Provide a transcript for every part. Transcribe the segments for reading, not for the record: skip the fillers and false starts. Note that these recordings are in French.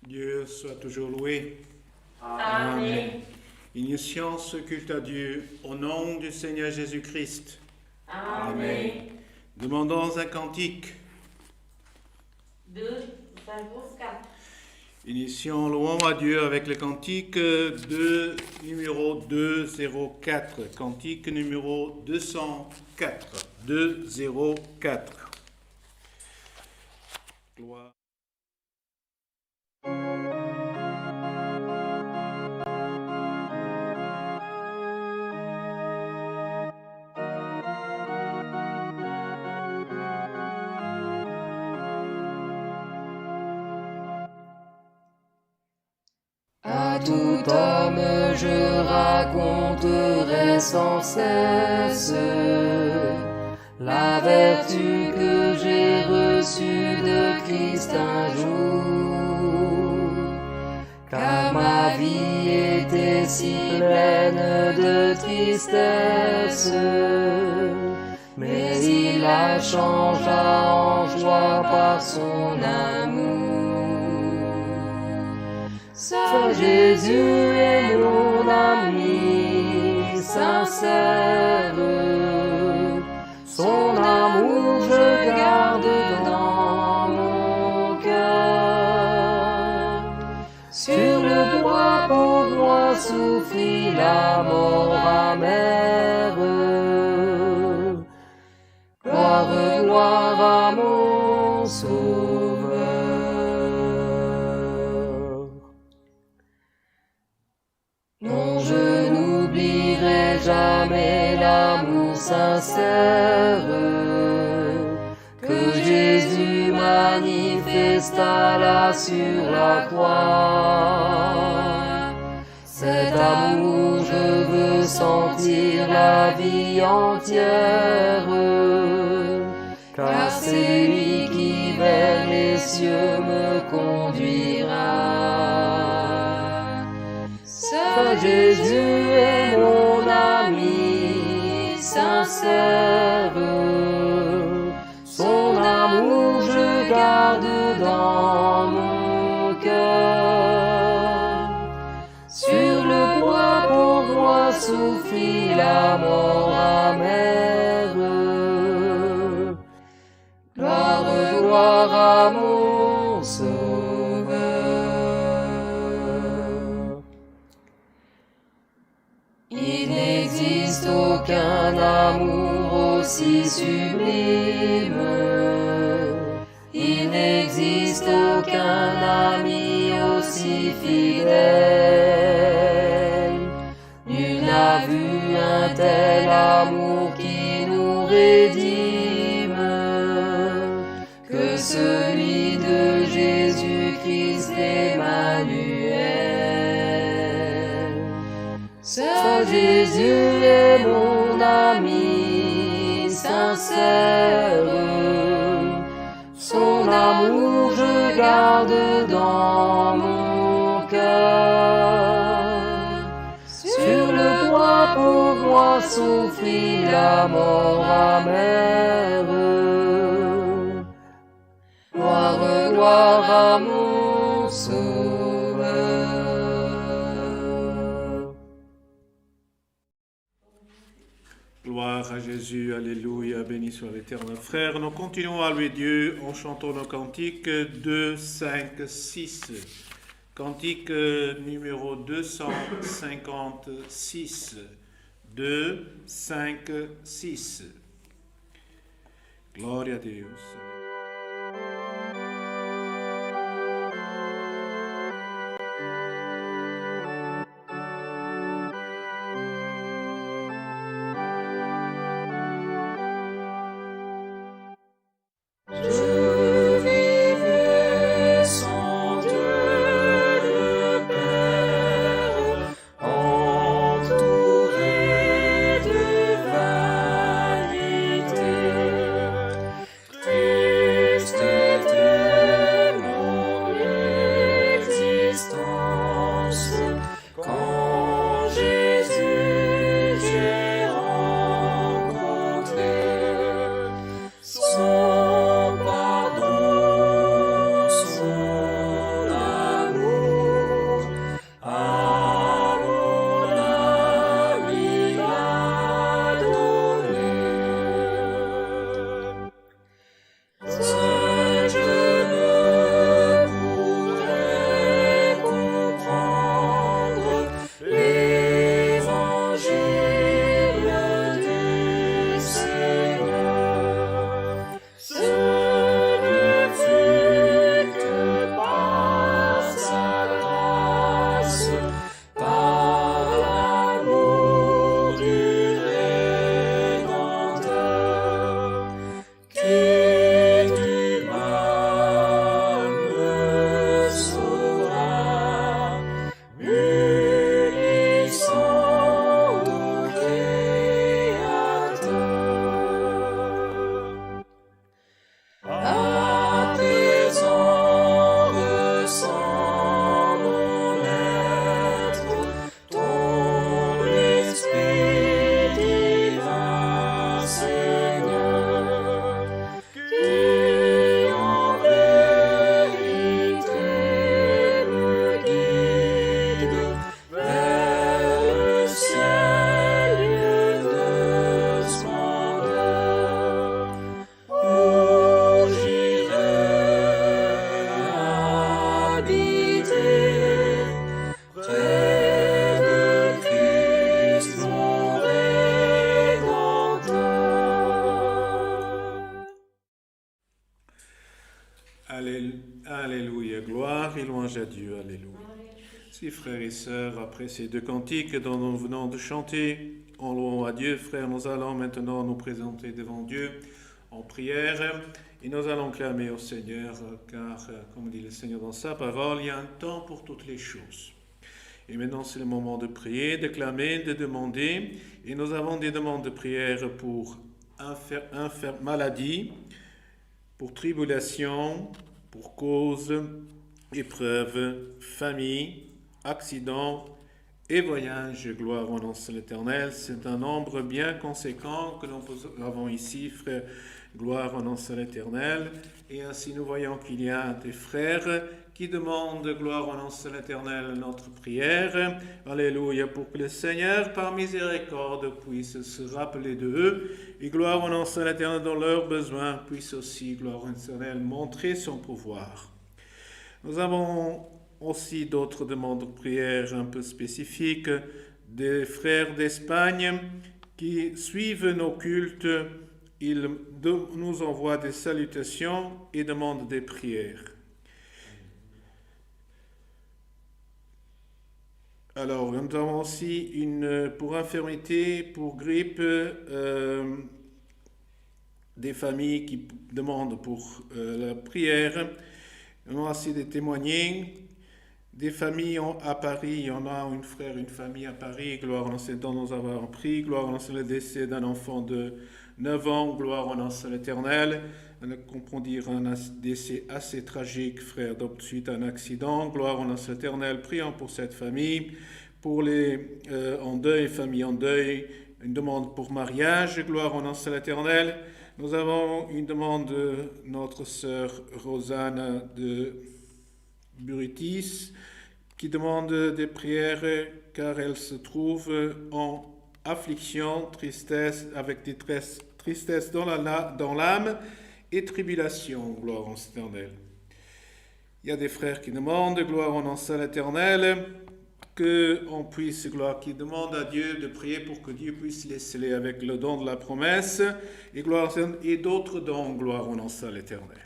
Dieu soit toujours loué. Amen. Initions ce culte à Dieu au nom du Seigneur Jésus-Christ. Amen. Demandons un cantique. 2, 54. Initions, louons à Dieu avec le cantique numéro 204. Cantique numéro 204. 204. Gloire. À tout homme je raconterai sans cesse la vertu que j'ai reçue de Christ un jour, car ma vie était si pleine de tristesse, mais il la changea en joie par son amour. Ce Jésus est mon ami sincère, son amour je garde dans mon cœur. Sur le bois pour moi souffrit la mort amère. Gloire, gloire à mon Sauveur. Non, je n'oublierai jamais l'amour sincère que Jésus manifesta là sur la croix. Cet amour, je veux sentir la vie entière, car c'est lui qui vers les cieux me conduira. Ce Jésus est mon ami sincère, son amour je garde dans mon cœur. Sur le bois pour moi souffrit la mort amère. Gloire, gloire à mon Sauveur. Il n'existe aucun amour aussi sublime, il n'existe aucun ami aussi fidèle. Nul n'a vu un tel amour qui nous rédime que celui de Jésus-Christ Emmanuel. Ce Jésus est mon ami sincère, son amour je garde dans mon cœur. Sur le bois pour moi souffrit la mort amère. Gloire, gloire à mon Sauveur. Gloire à Jésus, alléluia, béni soit l'Éternel. Frères, nous continuons à louer Dieu en chantant nos cantiques 2, 5, 6. Cantique numéro 256. 2, 5, 6. Gloria a Deus. Entouré de vanité, Alléluia, gloire et louange à Dieu, alléluia. Si frères et sœurs, après ces deux cantiques dont nous venons de chanter, en louant à Dieu, frères, nous allons maintenant nous présenter devant Dieu en prière et nous allons clamer au Seigneur, car, comme dit le Seigneur dans sa parole, il y a un temps pour toutes les choses. Et maintenant, c'est le moment de prier, de clamer, de demander. Et nous avons des demandes de prière pour maladie, pour tribulation, pour cause, épreuve, famille, accident et voyage. Gloire au nom de l'Éternel. C'est un nombre bien conséquent que nous avons ici, frères. Gloire au nom de l'Éternel. Et ainsi nous voyons qu'il y a des frères qui demandent, gloire au nom de l'Éternel, notre prière. Alléluia, pour que le Seigneur, par miséricorde, puisse se rappeler d'eux. Et gloire au nom de l'Éternel, dans leurs besoins, puisse aussi, gloire au l'Éternel, montrer son pouvoir. Nous avons aussi d'autres demandes de prière un peu spécifiques, des frères d'Espagne qui suivent nos cultes. Ils nous envoient des salutations et demandent des prières. Alors, nous avons aussi pour infirmité, pour grippe, des familles qui demandent pour la prière. Nous avons aussi des témoignages. Des familles à Paris, il y en a une famille à Paris, gloire en dont nous avons appris, gloire en le décès d'un enfant de 9 ans, gloire en l'Éternel. On comprend dire un décès assez tragique, frère, suite à un accident, gloire en l'Éternel. Prions pour cette famille, pour les en deuil, famille en deuil, une demande pour mariage, gloire en l'Éternel. Nous avons une demande de notre sœur Rosanne de Buritis, qui demande des prières car elle se trouve en affliction, tristesse, avec des tristesse dans l'âme et tribulation, gloire en l'Éternel. Il y a des frères qui demandent, gloire en l'Éternel, qu'on puisse, gloire, qui demandent à Dieu de prier pour que Dieu puisse les sceller avec le don de la promesse, et gloire et d'autres dons, gloire en l'Éternel.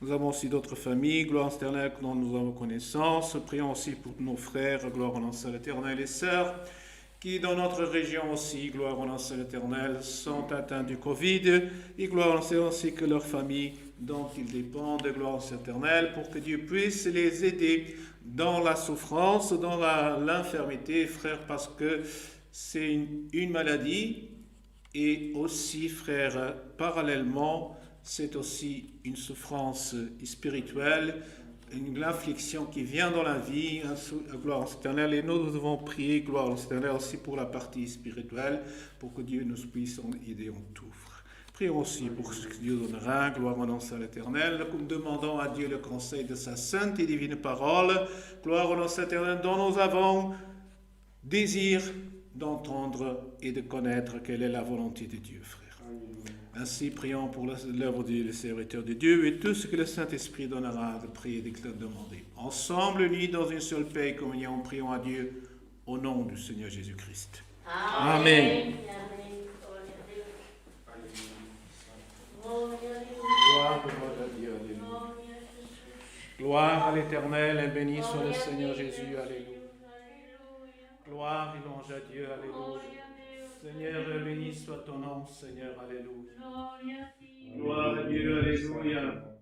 Nous avons aussi d'autres familles, gloire éternelle, dont nous avons connaissance. Prions aussi pour nos frères, gloire en l'Éternel, et sœurs, qui dans notre région aussi, gloire en l'Éternel, sont atteints du Covid, et gloire en ainsi que leurs familles dont ils dépendent, gloire en l'Éternel, pour que Dieu puisse les aider dans la souffrance, dans l'infirmité, frère, parce que c'est une maladie, et aussi, frère, parallèlement, c'est aussi une souffrance spirituelle, une affliction qui vient dans la vie, gloire éternelle, et nous devons prier, gloire éternelle, aussi pour la partie spirituelle, pour que Dieu nous puisse aider en tout. Prions aussi pour ce que Dieu donnera, gloire au nom de l'Éternel, nous demandons à Dieu le conseil de sa sainte et divine parole, gloire au nom de l'Éternel, dont nous avons désir d'entendre et de connaître quelle est la volonté de Dieu, frère. Ainsi, prions pour l'œuvre des serviteurs de Dieu et tout ce que le Saint-Esprit donnera de prier et de demander. Ensemble, unis dans une seule paix et communion, prions à Dieu au nom du Seigneur Jésus-Christ. Amen. Gloire à Dieu, alléluia. Gloire à l'Éternel et béni soit le Seigneur Jésus, alléluia. Gloire et louange à Dieu, alléluia. Seigneur, béni soit ton nom, Seigneur, alléluia. Gloire à Dieu, alléluia.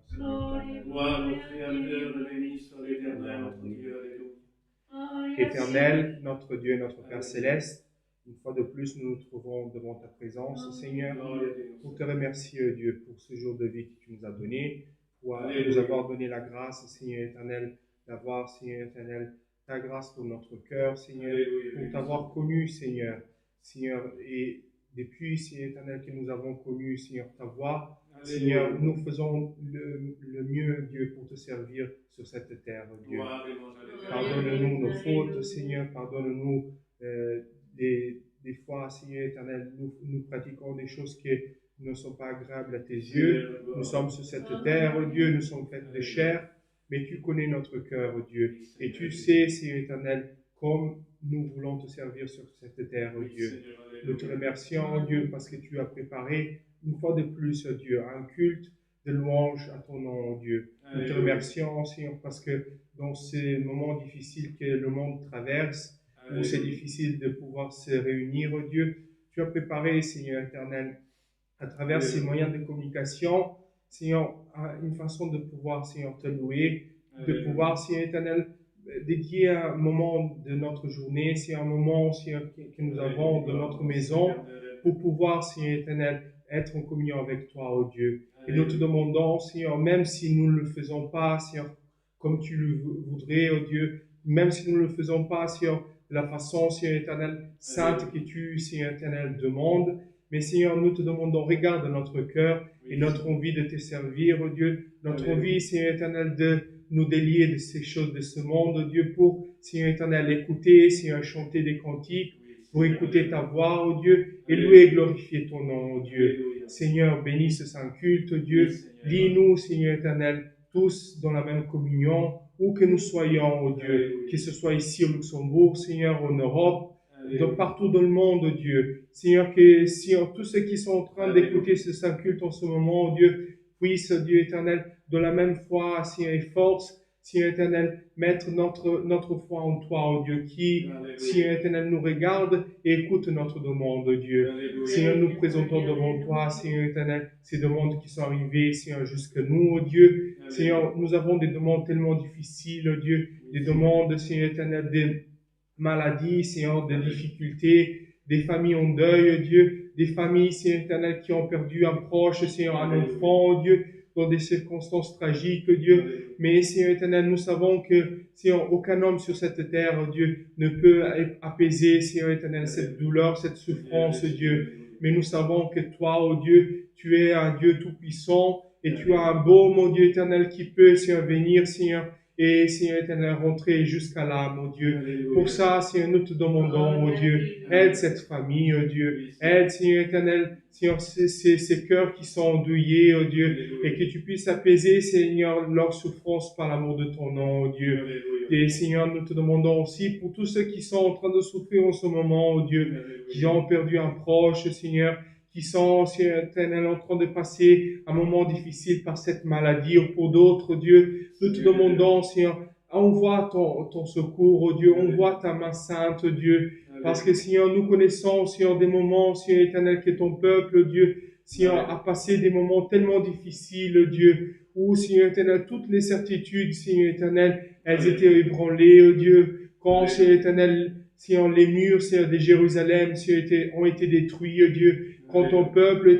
Gloire au Créateur, béni soit l'Éternel, notre Dieu, alléluia. Éternel, notre Dieu, notre Père Céleste, une fois de plus, nous nous trouvons devant ta présence, Seigneur, pour te remercier, Dieu, pour ce jour de vie que tu nous as donné, pour nous avoir donné la grâce, Seigneur éternel, d'avoir, Seigneur éternel, ta grâce pour notre cœur, Seigneur, pour t'avoir connu, Seigneur, et depuis, Seigneur éternel, que nous avons connu, Seigneur, ta voix, Seigneur, nous faisons le mieux, Dieu, pour te servir sur cette terre, Dieu. Pardonne-nous nos fautes, Seigneur, pardonne-nous des fois, Seigneur éternel, nous pratiquons des choses qui ne sont pas agréables à tes yeux. Nous sommes sur cette terre, Dieu, nous sommes faits de chair, mais tu connais notre cœur, Dieu. Et tu sais, Seigneur éternel, comme nous voulons te servir sur cette terre, Dieu. Nous te remercions, Dieu, parce que tu as préparé une fois de plus, Dieu, un culte de louange à ton nom, oh Dieu. Nous te remercions, Seigneur, parce que dans ces moments difficiles que le monde traverse, où c'est difficile de pouvoir se réunir, oh Dieu, tu as préparé, Seigneur éternel, à travers ces moyens de communication, Seigneur, une façon de pouvoir, Seigneur, te louer, de pouvoir, Seigneur éternel, dédier un moment de notre journée, c'est un moment, Seigneur, que nous avons de notre maison, pour pouvoir, Seigneur éternel, être en communion avec toi, oh Dieu. Et nous te demandons, Seigneur, même si nous ne le faisons pas, Seigneur, comme tu le voudrais, oh Dieu, même si nous ne le faisons pas, Seigneur, de la façon, Seigneur éternel, sainte que tu, Seigneur éternel, demandes, mais Seigneur, nous te demandons, regarde notre cœur et notre envie de te servir, oh Dieu, notre envie, Seigneur éternel, de nous délier de ces choses de ce monde, oh Dieu, pour, Seigneur éternel, écouter, Seigneur, chanter des cantiques, pour écouter ta voix, oh Dieu, et louer et glorifier ton nom, oh Dieu. Seigneur, bénis ce saint culte, oh Dieu. Lis-nous, Seigneur éternel, tous dans la même communion, où que nous soyons, oh Dieu, que ce soit ici au Luxembourg, Seigneur, en Europe, partout dans le monde, oh Dieu. Seigneur, Seigneur, tous ceux qui sont en train d'écouter ce saint culte en ce moment, oh Dieu, puissent, Dieu éternel, de la même foi, Seigneur, et force, Seigneur éternel, mettre notre foi en toi, oh Dieu, qui, Seigneur éternel, nous regarde et écoute notre demande, oh Dieu. Seigneur, nous présentons devant toi, Seigneur éternel, ces demandes qui sont arrivées, Seigneur, jusque nous, oh Dieu. Seigneur, nous avons des demandes tellement difficiles, oh Dieu, des demandes, Seigneur éternel, des maladies, Seigneur, des difficultés, des familles en deuil, oh Dieu, des familles, Seigneur éternel, qui ont perdu un proche, Seigneur, un enfant, oh Dieu, dans des circonstances tragiques, Dieu. Mais, Seigneur éternel, nous savons que, Seigneur, aucun homme sur cette terre, Dieu, ne peut apaiser, Seigneur éternel, cette douleur, cette souffrance, Dieu. Mais nous savons que toi, oh Dieu, tu es un Dieu tout-puissant et tu as un baume, oh Dieu éternel, qui peut, Seigneur, venir, Seigneur, et, Seigneur éternel, rentrer jusqu'à l'âme, oh Dieu. Pour ça, Seigneur, nous te demandons, oh Dieu, aide cette famille, oh Dieu. Aide, Seigneur éternel, Seigneur, ces cœurs qui sont endeuillés, oh Dieu, et que tu puisses apaiser, Seigneur, leur souffrance par l'amour de ton nom, oh Dieu. Et Seigneur, nous te demandons aussi pour tous ceux qui sont en train de souffrir en ce moment, oh Dieu, qui ont perdu un proche, Seigneur, qui sont, Seigneur éternel, en train de passer un moment difficile par cette maladie, ou pour d'autres, Dieu, nous te demandons, Seigneur, envoie ton secours, oh Dieu, envoie ta main sainte, Dieu, parce que, Seigneur, nous connaissons, Seigneur, des moments, Seigneur éternel, que ton peuple, Dieu, Seigneur, a passé des moments tellement difficiles, Dieu, où, Seigneur éternel, toutes les certitudes, Seigneur éternel, elles étaient ébranlées, oh Dieu, quand, Seigneur éternel, Seigneur, les murs, Seigneur, de Jérusalem, Seigneur, ont été détruits, oh Dieu, quand ton peuple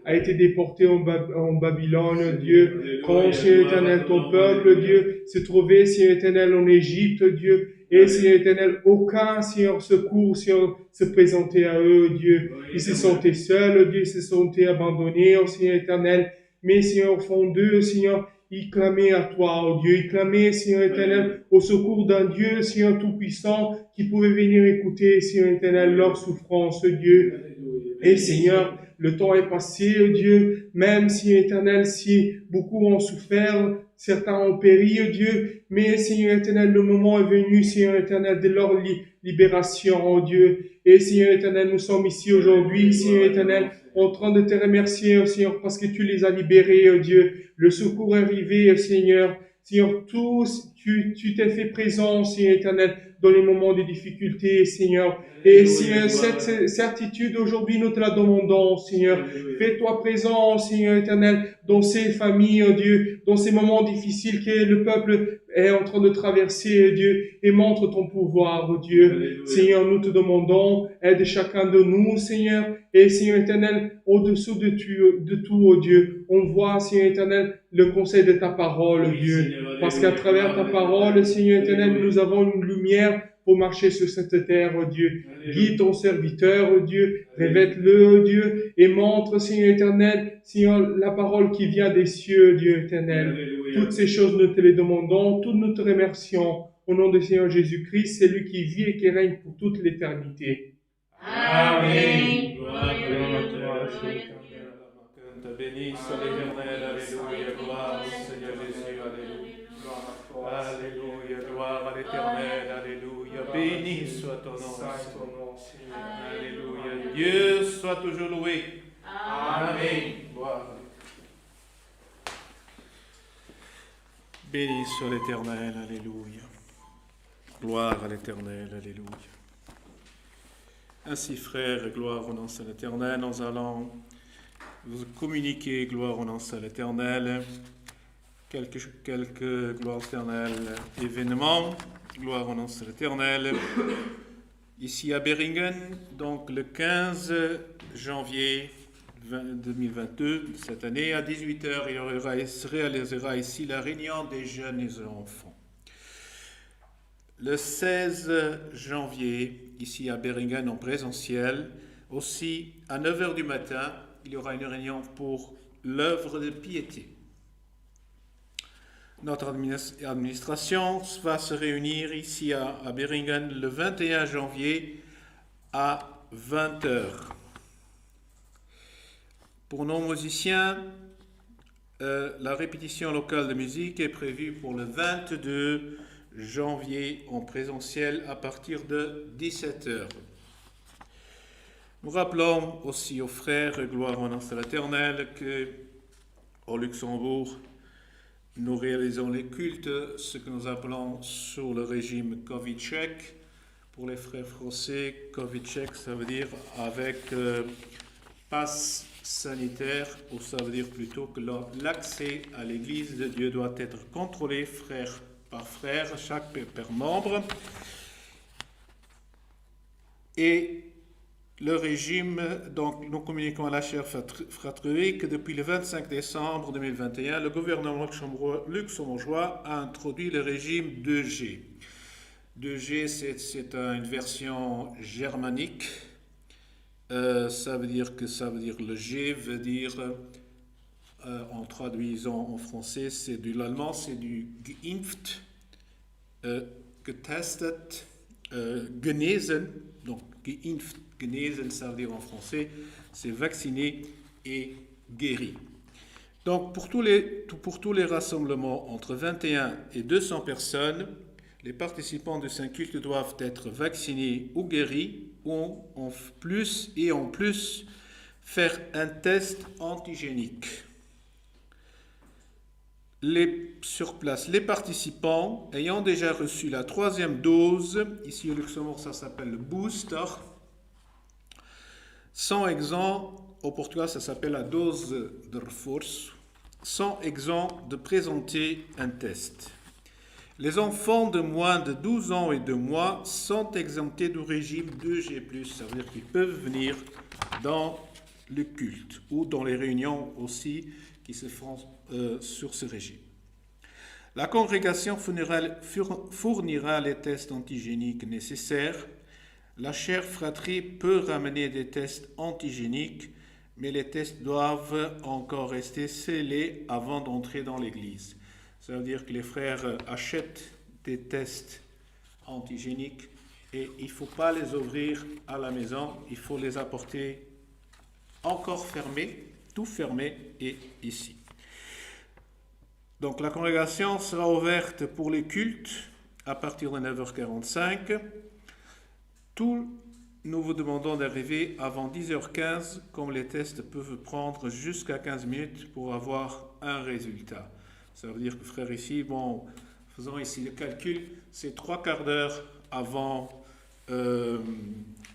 a été déporté en Babylone, Dieu, quand, Seigneur éternel, ton peuple, Dieu, se trouvait, Seigneur éternel, en Égypte, Dieu, et, Seigneur éternel, aucun, Seigneur, secours, Seigneur, se présentait à eux, Dieu. Ils se sentaient seuls, Dieu, ils se sentaient abandonnés, oh Seigneur éternel. Mais, Seigneur, au fond d'eux, Seigneur, ils clamaient à toi, oh Dieu. Ils clamaient, Seigneur éternel, au secours d'un Dieu, Seigneur tout-puissant, qui pouvait venir écouter, Seigneur éternel, leur souffrance, Dieu. Et, Seigneur, le temps est passé, oh Dieu, même, Seigneur éternel, si beaucoup ont souffert, certains ont péri, oh Dieu, mais, Seigneur éternel, le moment est venu, Seigneur éternel, de leur libération, oh Dieu. Et, Seigneur éternel, nous sommes ici aujourd'hui, Seigneur éternel, en train de te remercier, oh Seigneur, parce que tu les as libérés, oh Dieu. Le secours est arrivé, oh Seigneur. Seigneur, tu t'es fait présent, Seigneur éternel, dans les moments de difficulté, Seigneur. Et Seigneur, cette certitude aujourd'hui, nous te la demandons, Seigneur. Fais-toi présent, Seigneur éternel, dans ces familles, oh Dieu, dans ces moments difficiles que le peuple est en train de traverser, oh Dieu, et montre ton pouvoir, oh Dieu. Alléluia. Seigneur, nous te demandons, aide chacun de nous, Seigneur, et Seigneur éternel, au-dessous de tout, oh Dieu, on voit, Seigneur éternel, le conseil de ta parole, oh Dieu, Seigneur, parce qu'à travers ta parole, Seigneur éternel, nous avons une lumière pour marcher sur cette terre, oh Dieu. Guide ton serviteur, oh Dieu, révèle-le, oh Dieu, et montre, Seigneur éternel, Seigneur, la parole qui vient des cieux, Dieu éternel. Alléluia. Toutes ces choses, nous te les demandons, toutes nous te remercions. Au nom du Seigneur Jésus-Christ, c'est lui qui vit et qui règne pour toute l'éternité. Amen. Gloire à toi, Seigneur. Béni soit l'Éternel, alléluia, gloire au Seigneur Jésus, alléluia. Alléluia, gloire à l'Éternel, alléluia. Béni soit ton nom, Seigneur. Alléluia. Dieu soit toujours loué. Amen. Gloire. Béni soit l'Éternel, alléluia. Gloire à l'Éternel, alléluia. Ainsi, frères, gloire au nom de l'Éternel, nous allons vous communiquer, gloire au nom de l'Éternel, quelques gloire éternelle événements, gloire au nom de l'Éternel. Ici à Beringen, donc le 15 janvier 2022, cette année, à 18h, il se réalisera ici la réunion des jeunes et des enfants. Le 16 janvier, ici à Beringen en présentiel, aussi à 9h du matin, il y aura une réunion pour l'œuvre de piété. Notre administration va se réunir ici à Beringen le 21 janvier à 20h. Pour nos musiciens, la répétition locale de musique est prévue pour le 22 janvier en présentiel à partir de 17h. Nous rappelons aussi aux frères, gloire au nom de l'Éternel, qu'au Luxembourg, nous réalisons les cultes, ce que nous appelons sous le régime Covid-check. Pour les frères français, Covid-check, ça veut dire avec passe sanitaire, ou ça veut dire plutôt que l'accès à l'Église de Dieu doit être contrôlé frère par frère, chaque père membre. Et le régime, donc nous communiquons à la chère fratrie que depuis le 25 décembre 2021, le gouvernement luxembourgeois a introduit le régime 2G. 2G, c'est une version germanique. Ça veut dire le G veut dire, en traduisant en français, c'est de l'allemand, c'est du geimpft, getestet, genesen, donc geimpft, genesen, ça veut dire en français, c'est vacciné et guéri. Donc pour tous les rassemblements entre 21 et 200 personnes, les participants de saint culte doivent être vaccinés ou guéris, ou en plus faire un test antigénique. Sur place, les participants ayant déjà reçu la 3e dose, ici au Luxembourg ça s'appelle le booster, sont exempts, au Portugal ça s'appelle la dose de reforço, sont exempts de présenter un test. Les enfants de moins de 12 ans et 2 mois sont exemptés du régime 2G+, ça veut dire qu'ils peuvent venir dans le culte ou dans les réunions aussi qui se font sur ce régime. La congrégation fournira les tests antigéniques nécessaires. La chère fratrie peut ramener des tests antigéniques, mais les tests doivent encore rester scellés avant d'entrer dans l'église. Ça veut dire que les frères achètent des tests antigéniques et il ne faut pas les ouvrir à la maison, il faut les apporter encore fermés, tout fermé et ici. Donc la congrégation sera ouverte pour les cultes à partir de 9h45. Nous vous demandons d'arriver avant 10h15, comme les tests peuvent prendre jusqu'à 15 minutes pour avoir un résultat. Ça veut dire que, frères, ici, faisons ici le calcul, c'est 3/4 d'heure avant le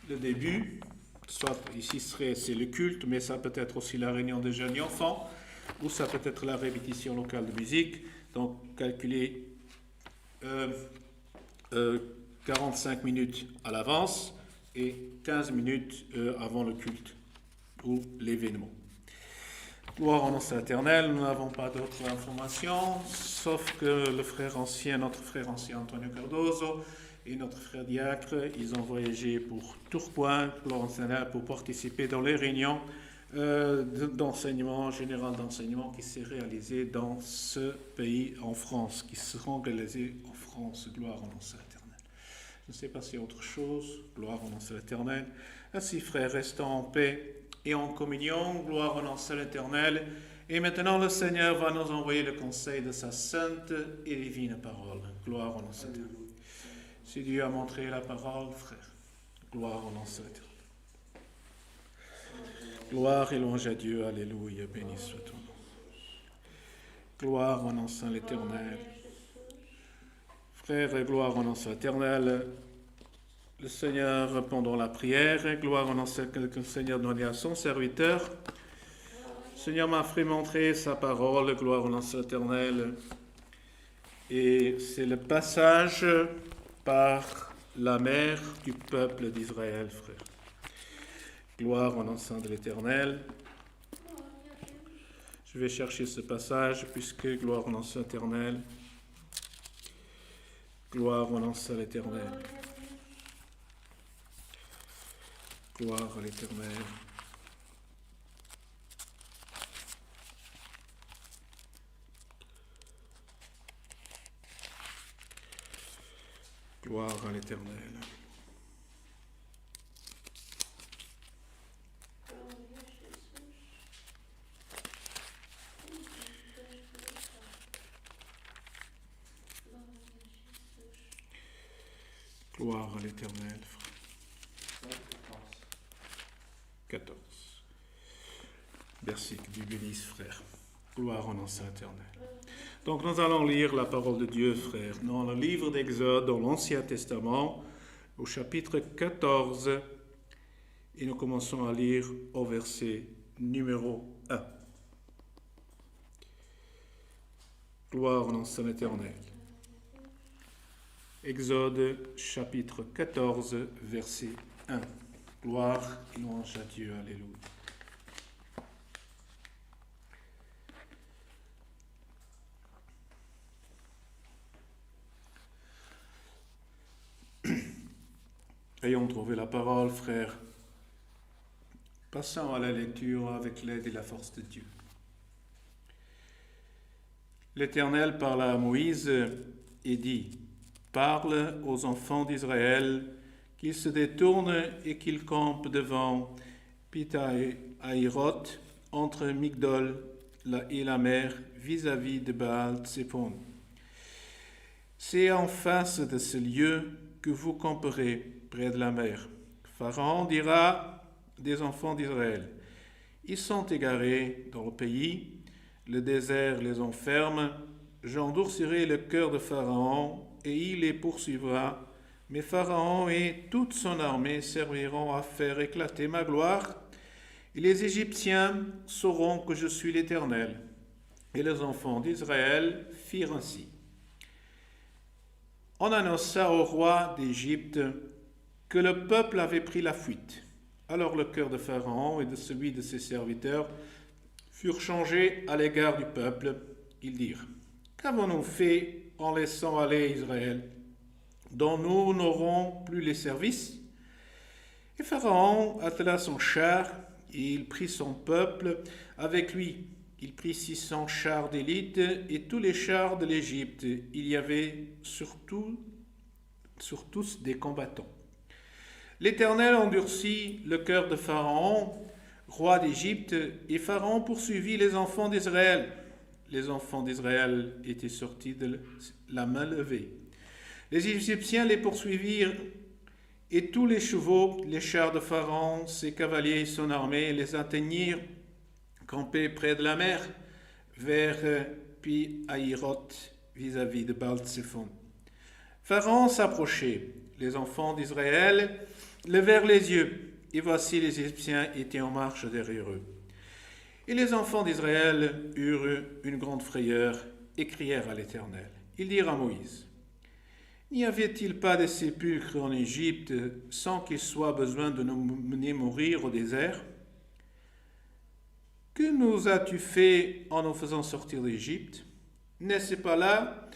début. Soit ici c'est le culte, mais ça peut être aussi la réunion des jeunes et enfants, ou ça peut être la répétition locale de musique. Donc, calculez 45 minutes à l'avance et 15 minutes avant le culte ou l'événement. Gloire en nom éternel, nous n'avons pas d'autres informations, sauf que notre frère ancien Antonio Cardozo et notre frère diacre, ils ont voyagé pour Tourcoing, gloire en Seigneur, pour participer dans les réunions d'enseignement, général d'enseignement qui s'est réalisé dans ce pays en France, qui seront réalisés en France, gloire en nom éternel. Je ne sais pas s'il y a autre chose, gloire au nom de l'Éternel. Ainsi, frères, restons en paix et en communion, gloire au nom de l'Éternel. Et maintenant, le Seigneur va nous envoyer le conseil de sa sainte et divine parole. Gloire au nom de l'Éternel. Si Dieu a montré la parole, frère, gloire au nom de l'Éternel. Gloire et louange à Dieu, alléluia, béni soit ton nom. Gloire au nom de l'Éternel. Frères, gloire au nom éternel. Le Seigneur pendant la prière, gloire au nom que le Seigneur donnait à son serviteur. Le Seigneur m'a fait montrer sa parole, gloire au nom éternel. Et c'est le passage par la mère du peuple d'Israël, frère. Gloire au nom saint de l'Éternel. Je vais chercher ce passage puisque gloire au nom éternel. Gloire au nom saint de l'Éternel. Gloire à l'Éternel. Gloire à l'Éternel. Gloire à l'Éternel. 14. Merci, que Dieu bénisse, frère. Gloire au nom éternel. Donc nous allons lire la parole de Dieu, frère, dans le livre d'Exode, dans l'Ancien Testament, au chapitre 14, et nous commençons à lire au verset numéro 1. Gloire au nom éternel. Exode, chapitre 14, verset 1. Gloire et louange à Dieu. Alléluia. Ayons trouvé la parole, frère. Passons à la lecture avec l'aide et la force de Dieu. L'Éternel parla à Moïse et dit: Parle aux enfants d'Israël qu'ils se détournent et qu'ils campent devant Pitahiroth, entre Migdol et la mer, vis-à-vis de Baal-Tsepon. C'est en face de ce lieu que vous camperez près de la mer. Pharaon dira des enfants d'Israël: Ils sont égarés dans le pays, le désert les enferme, j'endurcirai le cœur de Pharaon et il les poursuivra. Mais Pharaon et toute son armée serviront à faire éclater ma gloire, et les Égyptiens sauront que je suis l'Éternel. Et les enfants d'Israël firent ainsi. On annonça au roi d'Égypte que le peuple avait pris la fuite. Alors le cœur de Pharaon et de celui de ses serviteurs furent changés à l'égard du peuple. Ils dirent: Qu'avons-nous fait en laissant aller Israël, dont nous n'aurons plus les services? Et Pharaon attela son char, et il prit son peuple avec lui. Il prit 600 chars d'élite et tous les chars de l'Égypte. Il y avait sur tous des combattants. L'Éternel endurcit le cœur de Pharaon, roi d'Égypte, et Pharaon poursuivit les enfants d'Israël. Les enfants d'Israël étaient sortis de la main levée. Les Égyptiens les poursuivirent, et tous les chevaux, les chars de Pharaon, ses cavaliers et son armée les atteignirent, campés près de la mer, vers Pi-Hahiroth, vis-à-vis de Baal-Tsepon. Pharaon s'approchait. Les enfants d'Israël levèrent les yeux, et voici les Égyptiens étaient en marche derrière eux. Et les enfants d'Israël eurent une grande frayeur et crièrent à l'Éternel. Ils dirent à Moïse: N'y avait-il pas de sépulcres en Égypte sans qu'il soit besoin de nous mener mourir au désert? Que nous as-tu fait en nous faisant sortir d'Égypte? N'est-ce pas là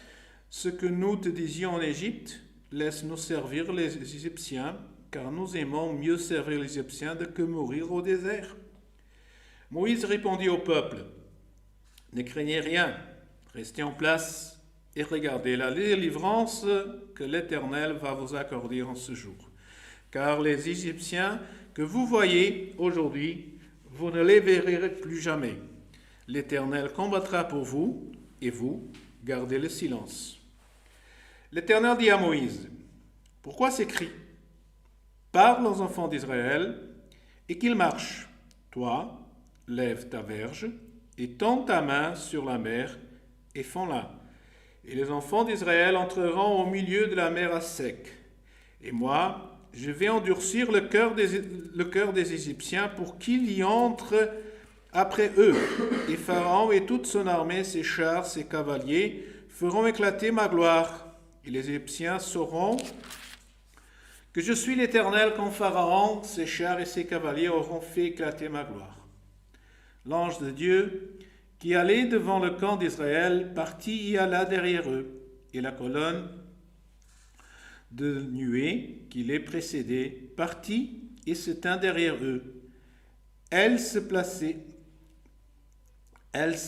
ce que nous te disions en Égypte? Laisse-nous servir les Égyptiens, car nous aimons mieux servir les Égyptiens que mourir au désert. Moïse répondit au peuple: Ne craignez rien, restez en place et regardez la délivrance que l'Éternel va vous accorder en ce jour. Car les Égyptiens que vous voyez aujourd'hui, vous ne les verrez plus jamais. L'Éternel combattra pour vous, et vous, gardez le silence. L'Éternel dit à Moïse: Pourquoi ces cris? Parle aux enfants d'Israël et qu'ils marchent. Toi, lève ta verge et tends ta main sur la mer et fends-la. et les enfants d'Israël entreront au milieu de la mer à sec. Et moi, je vais endurcir le cœur des Égyptiens pour qu'ils y entrent après eux. Et Pharaon et toute son armée, ses chars, ses cavaliers, feront éclater ma gloire. Et les Égyptiens sauront que je suis l'Éternel quand Pharaon, ses chars et ses cavaliers auront fait éclater ma gloire. L'ange de Dieu, qui allait devant le camp d'Israël, partit et alla derrière eux. Et la colonne de nuée qui les précédait partit et se tint derrière eux. Elle se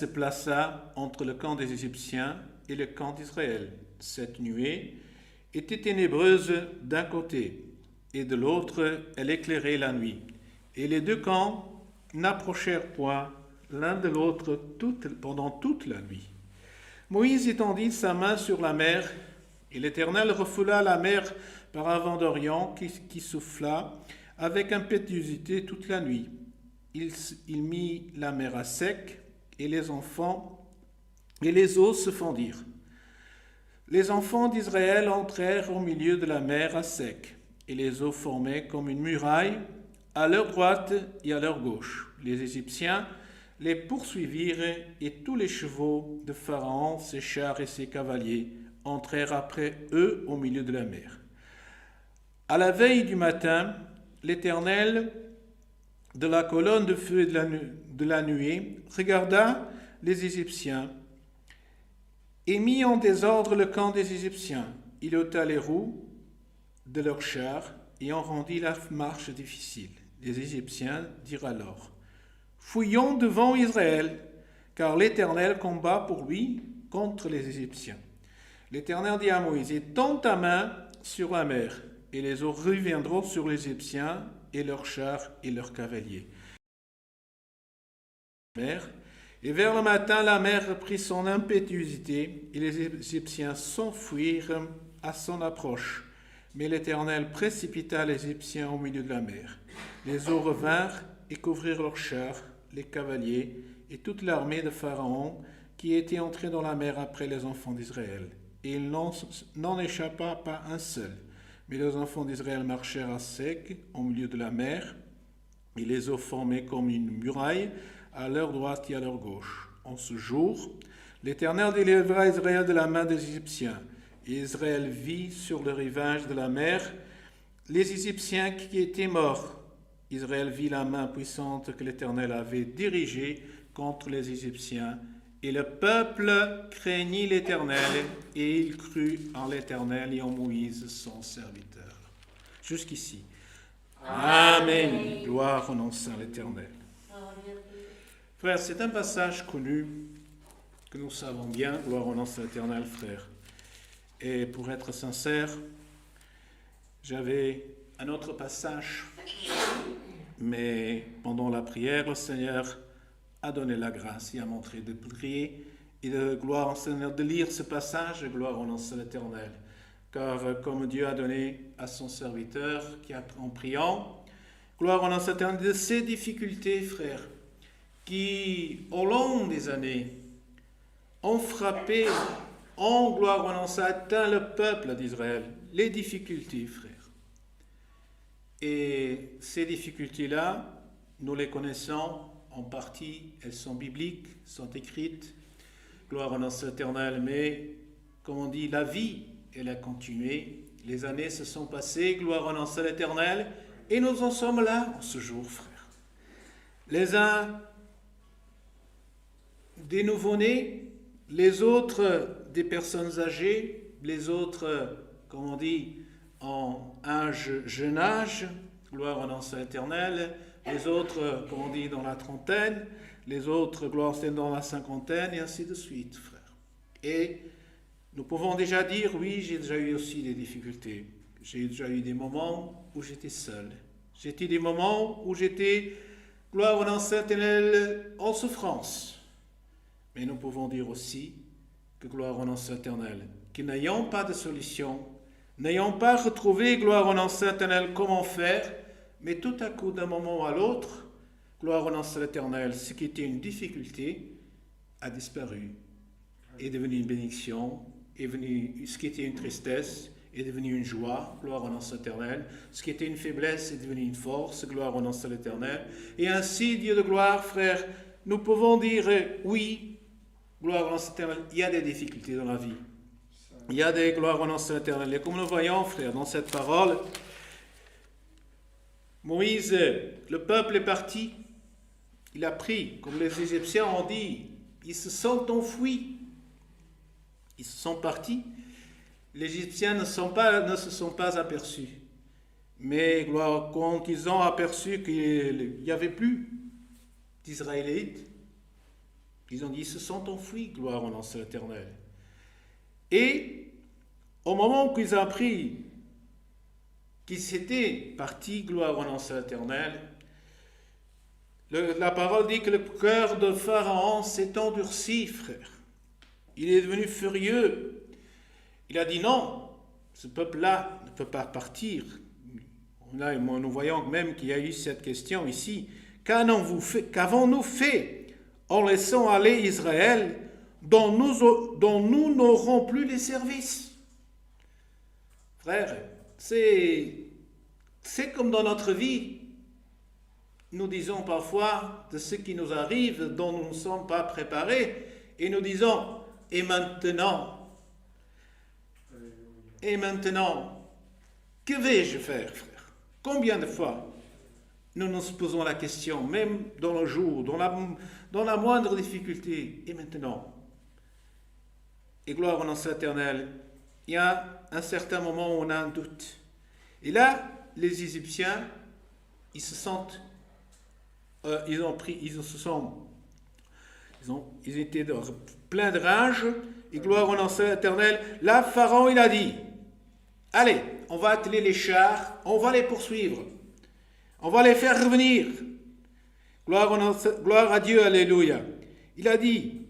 plaça entre le camp des Égyptiens et le camp d'Israël. Cette nuée était ténébreuse d'un côté, et de l'autre, elle éclairait la nuit. Et les deux camps n'approchèrent point l'un de l'autre pendant toute la nuit. Moïse étendit sa main sur la mer, et l'Éternel refoula la mer par un vent d'Orient qui souffla avec impétuosité toute la nuit. Il mit la mer à sec, et les eaux se fendirent. Les enfants d'Israël entrèrent au milieu de la mer à sec, et les eaux formaient comme une muraille à leur droite et à leur gauche. Les Égyptiens les poursuivirent, et tous les chevaux de Pharaon, ses chars et ses cavaliers entrèrent après eux au milieu de la mer. À la veille du matin, l'Éternel, de la colonne de feu et de la nuée, regarda les Égyptiens et mit en désordre le camp des Égyptiens. Il ôta les roues de leurs chars et en rendit la marche difficile. Les Égyptiens dirent alors: fouillons devant Israël, car l'Éternel combat pour lui contre les Égyptiens. L'Éternel dit à Moïse: étends ta main sur la mer, et les eaux reviendront sur les Égyptiens et leurs chars et leurs cavaliers. Et vers le matin, la mer reprit son impétuosité, et les Égyptiens s'enfuirent à son approche. Mais l'Éternel précipita les Égyptiens au milieu de la mer. Les eaux revinrent et couvrirent leurs chars, les cavaliers et toute l'armée de Pharaon qui était entrée dans la mer après les enfants d'Israël. Et il n'en échappa pas un seul. Mais les enfants d'Israël marchèrent à sec au milieu de la mer, et les eaux formaient comme une muraille à leur droite et à leur gauche. En ce jour, l'Éternel délivra Israël de la main des Égyptiens, et Israël vit sur le rivage de la mer les Égyptiens qui étaient morts. Israël vit la main puissante que l'Éternel avait dirigée contre les Égyptiens, et le peuple craignit l'Éternel, et il crut en l'Éternel et en Moïse, son serviteur. Jusqu'ici. Amen. Gloire au nom saint l'Éternel. Frères, c'est un passage connu que nous savons bien. Gloire au nom saint l'Éternel, frères. Et pour être sincère, j'avais un autre passage, mais pendant la prière, le Seigneur a donné la grâce et a montré de prier et de gloire au Seigneur, de lire ce passage, gloire au nom de l'Éternel. Car comme Dieu a donné à son serviteur, qui a en priant, gloire au nom de l'Éternel, de ces difficultés, frères, qui, au long des années, ont frappé, gloire au nom de atteint le peuple d'Israël. Les difficultés, frères. Et ces difficultés-là, nous les connaissons en partie, elles sont bibliques, sont écrites, gloire au nom de l'Éternel, mais, comme on dit, la vie, elle a continué, les années se sont passées, gloire au nom de l'Éternel, et nous en sommes là en ce jour, frères. Les uns des nouveau-nés, les autres des personnes âgées, les autres, comme on dit, en jeune âge, gloire au nom de l'Éternel, les autres, comme on dit, dans la trentaine, les autres, gloire dans la cinquantaine, et ainsi de suite, frères. Et nous pouvons déjà dire, oui, j'ai déjà eu aussi des difficultés. J'ai déjà eu des moments où j'étais seul. J'ai eu des moments où j'étais, gloire au nom de l'Éternel, en souffrance. Mais nous pouvons dire aussi que, gloire au nom de l'Éternel, que n'ayant pas de solution, n'ayant pas retrouvé, gloire au nom de l'Éternel, comment faire, mais tout à coup, d'un moment à l'autre, gloire au nom de l'Éternel, ce qui était une difficulté a disparu, est devenu une bénédiction, ce qui était une tristesse est devenu une joie, gloire au nom de l'Éternel. Ce qui était une faiblesse est devenu une force, gloire au nom de l'Éternel. Et ainsi, Dieu de gloire, frère, nous pouvons dire oui, gloire au nom de l'Éternel, il y a des difficultés dans la vie. Il y a des gloires au nom de l'Éternel. Et comme nous voyons, frère, dans cette parole, Moïse, le peuple est parti, il a pris, comme les Égyptiens ont dit, ils se sont enfuis, ils se sont partis. Les Égyptiens ne se sont pas aperçus. Mais gloire, quand ils ont aperçu qu'il n'y avait plus d'Israélites, ils ont dit, ils se sont enfuis, gloire au nom de l'Éternel. Et au moment où ils ont appris qu'ils étaient partis, gloire au nom de l'Éternel, la parole dit que le cœur de Pharaon s'est endurci, frère. Il est devenu furieux. Il a dit non, ce peuple-là ne peut pas partir. Là, nous voyons même qu'il y a eu cette question ici. Qu'avons-nous fait en laissant aller Israël dont nous n'aurons plus les services? Frère, c'est comme dans notre vie. Nous disons parfois de ce qui nous arrive dont nous ne sommes pas préparés et nous disons et maintenant, que vais-je faire, frère? Combien de fois nous nous posons la question, même dans le jour, dans la moindre difficulté, et maintenant? Et gloire au nom de l'Éternel, il y a un certain moment où on a un doute. Et là, les Égyptiens, ils étaient pleins de rage, et gloire au nom de l'Éternel. Là, Pharaon, il a dit, allez, on va atteler les chars, on va les poursuivre, on va les faire revenir. Gloire à Dieu, alléluia. Il a dit,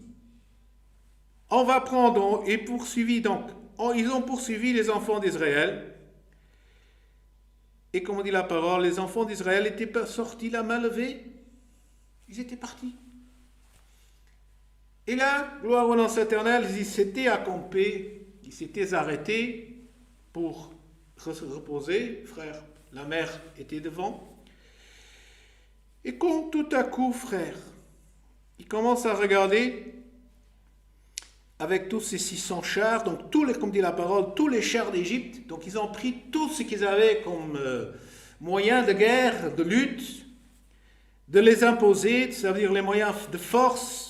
on va prendre, et poursuivi donc, ils ont poursuivi les enfants d'Israël, et comme dit la parole, les enfants d'Israël étaient sortis la main levée, ils étaient partis. Et là, gloire au nom de l'Éternel, ils s'étaient accampés, ils s'étaient arrêtés pour se reposer, frère. La mer était devant. Et quand tout à coup, frère, ils commencent à regarder avec tous ces 600 chars, donc comme dit la parole, tous les chars d'Égypte, donc ils ont pris tout ce qu'ils avaient comme moyens de guerre, de lutte, de les imposer, ça veut dire les moyens de force.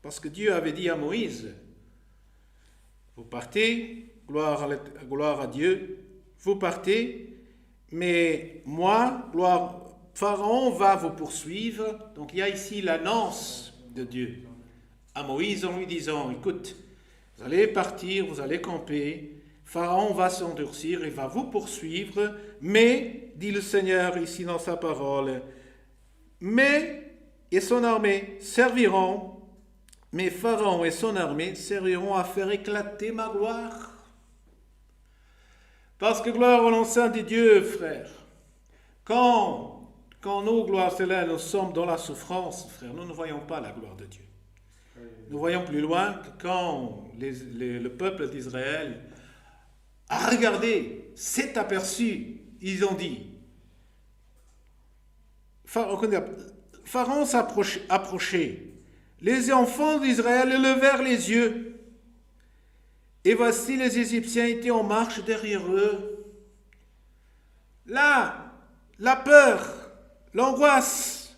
Parce que Dieu avait dit à Moïse, vous partez, gloire à Dieu, vous partez, mais moi, Pharaon va vous poursuivre. Donc il y a ici l'annonce de Dieu à Moïse en lui disant, écoute, vous allez partir, vous allez camper, Pharaon va s'endurcir, il va vous poursuivre, mais, dit le Seigneur ici dans sa parole, et son armée serviront, mais Pharaon et son armée serviront à faire éclater ma gloire. Parce que gloire au nom saint de Dieu, frère, quand nous, gloire cela, nous sommes dans la souffrance, frère, nous ne voyons pas la gloire de Dieu. Nous voyons plus loin que quand le peuple d'Israël a regardé, s'est aperçu, ils ont dit, Pharaon s'approchait. Les enfants d'Israël levèrent les yeux, et voici les Égyptiens étaient en marche derrière eux. Là, la peur, l'angoisse,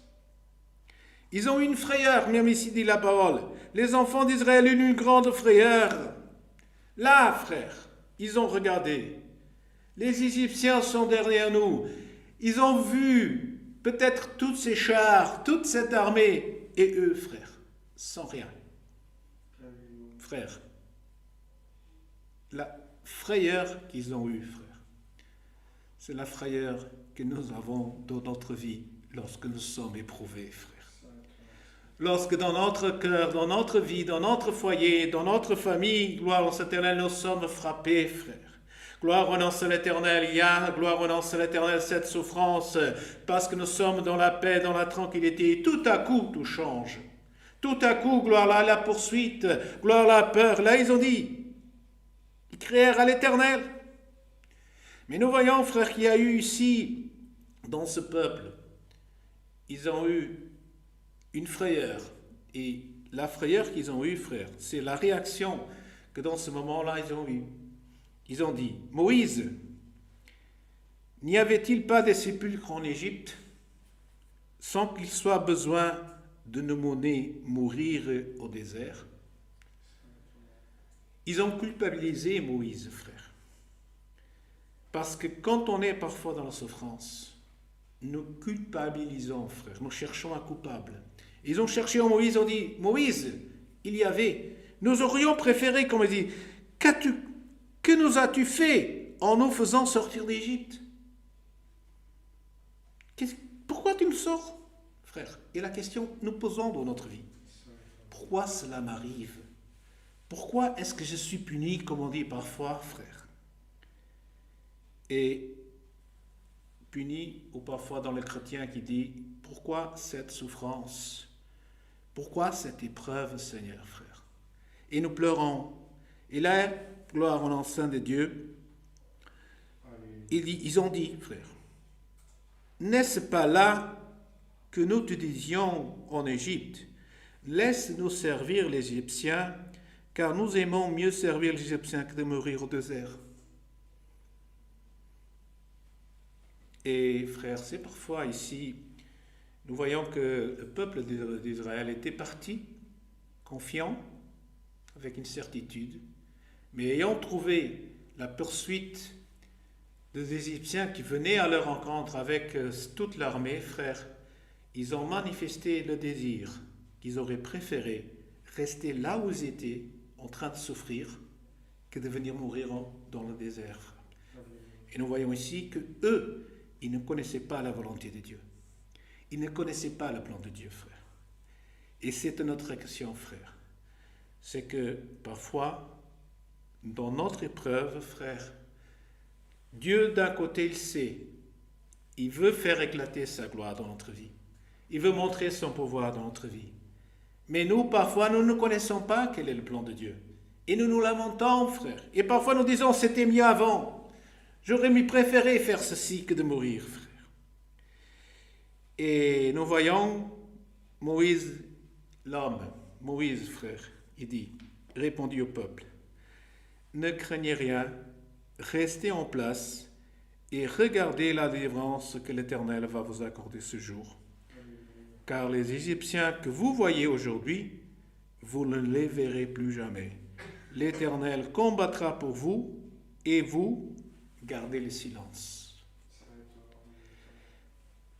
ils ont eu une frayeur, même ici dit la parole. Les enfants d'Israël ont eu une grande frayeur. Là, frère, ils ont regardé. Les Égyptiens sont derrière nous. Ils ont vu peut-être tous ces chars, toute cette armée, et eux, frère, sans rien. Frère, la frayeur qu'ils ont eue, frère, c'est la frayeur que nous avons dans notre vie lorsque nous sommes éprouvés, frère. Lorsque dans notre cœur, dans notre vie, dans notre foyer, dans notre famille, gloire au Éternel, nous sommes frappés, frère. Gloire au nom de l'Éternel, il y a, gloire au nom de l'Éternel, cette souffrance, parce que nous sommes dans la paix, dans la tranquillité, et tout à coup, tout change. Tout à coup, gloire à la poursuite, gloire à la peur. Là, ils ont dit, crièrent à l'Éternel. Mais nous voyons, frère, qu'il y a eu ici, dans ce peuple, ils ont eu une frayeur. Et la frayeur qu'ils ont eue, frère, c'est la réaction que dans ce moment-là, ils ont eue. Ils ont dit, Moïse, n'y avait-il pas des sépulcres en Égypte sans qu'il soit besoin de nous mener mourir au désert? Ils ont culpabilisé Moïse, frère. Parce que quand on est parfois dans la souffrance, nous culpabilisons, frère. Nous cherchons un coupable. Ils ont cherché en Moïse, ont dit, Moïse, il y avait, nous aurions préféré, comme il dit, que nous as-tu fait en nous faisant sortir d'Égypte? Pourquoi tu me sors, frère? Et la question que nous posons dans notre vie, pourquoi cela m'arrive? Pourquoi est-ce que je suis puni, comme on dit parfois, frère? Et puni, ou parfois dans le chrétien qui dit, pourquoi cette souffrance? Pourquoi cette épreuve, Seigneur, frère? Et nous pleurons. Et là, gloire au nom saint de Dieu, ils ont dit, frère, n'est-ce pas là que nous te disions en Égypte, laisse-nous servir les Égyptiens, car nous aimons mieux servir les Égyptiens que de mourir au désert. Et frère, c'est parfois ici, nous voyons que le peuple d'Israël était parti, confiant, avec une certitude, mais ayant trouvé la poursuite des Égyptiens qui venaient à leur rencontre avec toute l'armée, frère, ils ont manifesté le désir qu'ils auraient préféré rester là où ils étaient, en train de souffrir, que de venir mourir dans le désert. Et nous voyons ici que eux, ils ne connaissaient pas la volonté de Dieu. Ils ne connaissaient pas le plan de Dieu, frère. Et c'est notre question, frère. C'est que parfois, dans notre épreuve, frère, Dieu, d'un côté, il sait. Il veut faire éclater sa gloire dans notre vie. Il veut montrer son pouvoir dans notre vie. Mais nous, parfois, nous ne connaissons pas quel est le plan de Dieu. Et nous nous lamentons, frère. Et parfois, nous disons, c'était mieux avant. J'aurais préféré faire ceci que de mourir, frère. Et nous voyons Moïse, l'homme, Moïse, frère, il dit, répondit au peuple, ne craignez rien, restez en place et regardez la délivrance que l'Éternel va vous accorder ce jour. Car les Égyptiens que vous voyez aujourd'hui, vous ne les verrez plus jamais. L'Éternel combattra pour vous et vous gardez le silence.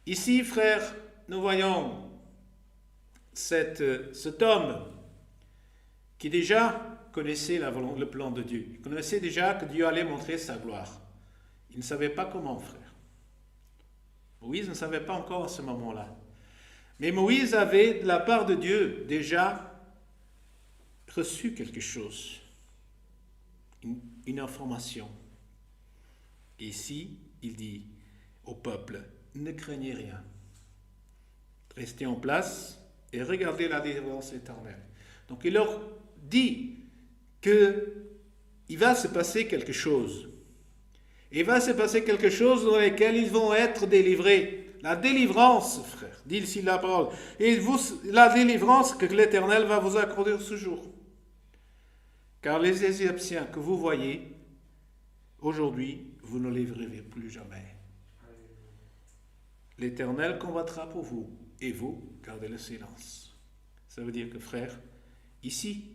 Ici, frère, nous voyons cet homme qui déjà connaissait le plan de Dieu. Il connaissait déjà que Dieu allait montrer sa gloire. Il ne savait pas comment, frère. Moïse ne savait pas encore à ce moment-là. Mais Moïse avait, de la part de Dieu, déjà reçu quelque chose, une information. Et ici, il dit au peuple, ne craignez rien. Restez en place et regardez la délivrance éternelle. Donc il leur dit qu'il va se passer quelque chose. Il va se passer quelque chose dans lequel ils vont être délivrés. La délivrance, frère, dit ici la parole. Et la délivrance que l'Éternel va vous accorder ce jour. Car les Égyptiens que vous voyez, aujourd'hui, vous ne les verrez plus jamais. L'Éternel combattra pour vous, et vous, gardez le silence. Ça veut dire que, frère, ici,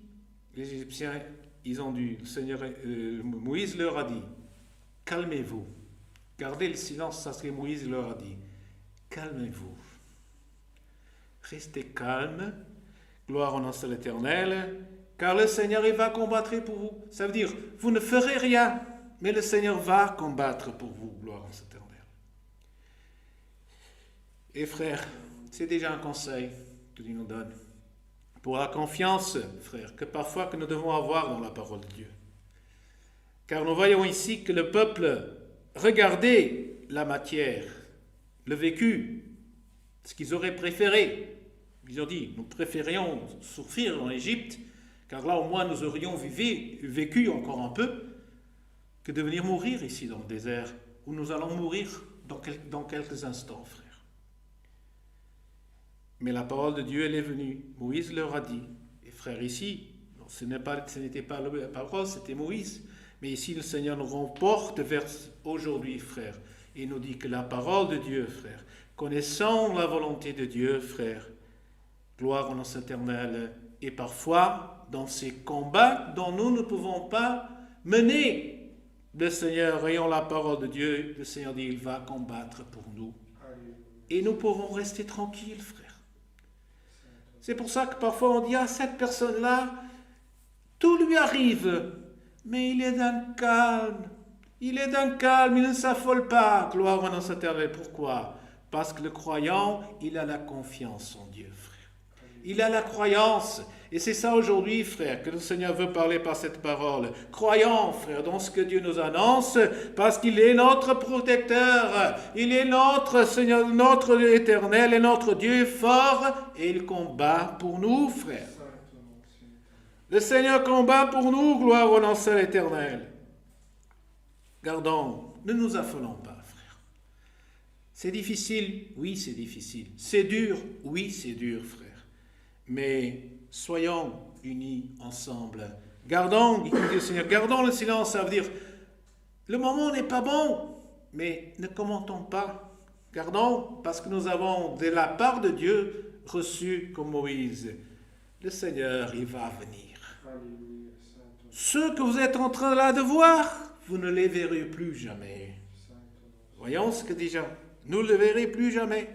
les Égyptiens, ils ont dû, le Seigneur, Moïse leur a dit, calmez-vous, gardez le silence, ça c'est Moïse leur a dit, calmez-vous, restez calme, gloire au nom de l'Éternel, car le Seigneur, il va combattre pour vous. Ça veut dire, vous ne ferez rien, mais le Seigneur va combattre pour vous, gloire au nom de l'Éternel. Et frère, c'est déjà un conseil que Dieu nous donne pour la confiance, frère, que parfois que nous devons avoir dans la parole de Dieu. Car nous voyons ici que le peuple regardait la matière, le vécu, ce qu'ils auraient préféré. Ils ont dit, nous préférions souffrir en Égypte, car là au moins nous aurions vécu encore un peu, que de venir mourir ici dans le désert, où nous allons mourir dans quelques instants, frère. Mais la parole de Dieu, elle est venue. Moïse leur a dit, et frère, ici, ce n'était pas la parole, c'était Moïse. Mais ici, le Seigneur nous remporte vers aujourd'hui, frère. Et il nous dit que la parole de Dieu, frère, connaissant la volonté de Dieu, frère, gloire en notre éternel, et parfois, dans ces combats dont nous ne pouvons pas mener, le Seigneur, ayant la parole de Dieu, le Seigneur dit, il va combattre pour nous. Et nous pourrons rester tranquilles, frère. C'est pour ça que parfois on dit, cette personne-là, tout lui arrive, mais il est d'un calme. Il est d'un calme, il ne s'affole pas. Gloire en notre éternel. Pourquoi? Parce que le croyant, il a la confiance en Dieu, frère. Il a la croyance. Et c'est ça aujourd'hui, frère, que le Seigneur veut parler par cette parole. Croyant, frère, dans ce que Dieu nous annonce, parce qu'il est notre protecteur. Il est notre Seigneur, notre éternel et notre Dieu fort. Et il combat pour nous, frère. Le Seigneur combat pour nous, gloire au nom seul éternel. Gardons, ne nous affolons pas, frère. C'est difficile, oui, c'est difficile. C'est dur, oui, c'est dur, frère. Mais soyons unis ensemble. Gardons, écoutez le Seigneur, gardons le silence, ça veut dire, le moment n'est pas bon, mais ne commentons pas. Gardons, parce que nous avons de la part de Dieu reçu comme Moïse. Le Seigneur, il va venir. Ceux que vous êtes en train là de voir, vous ne les verrez plus jamais. Voyons ce que dit Jean. Nous ne les verrez plus jamais.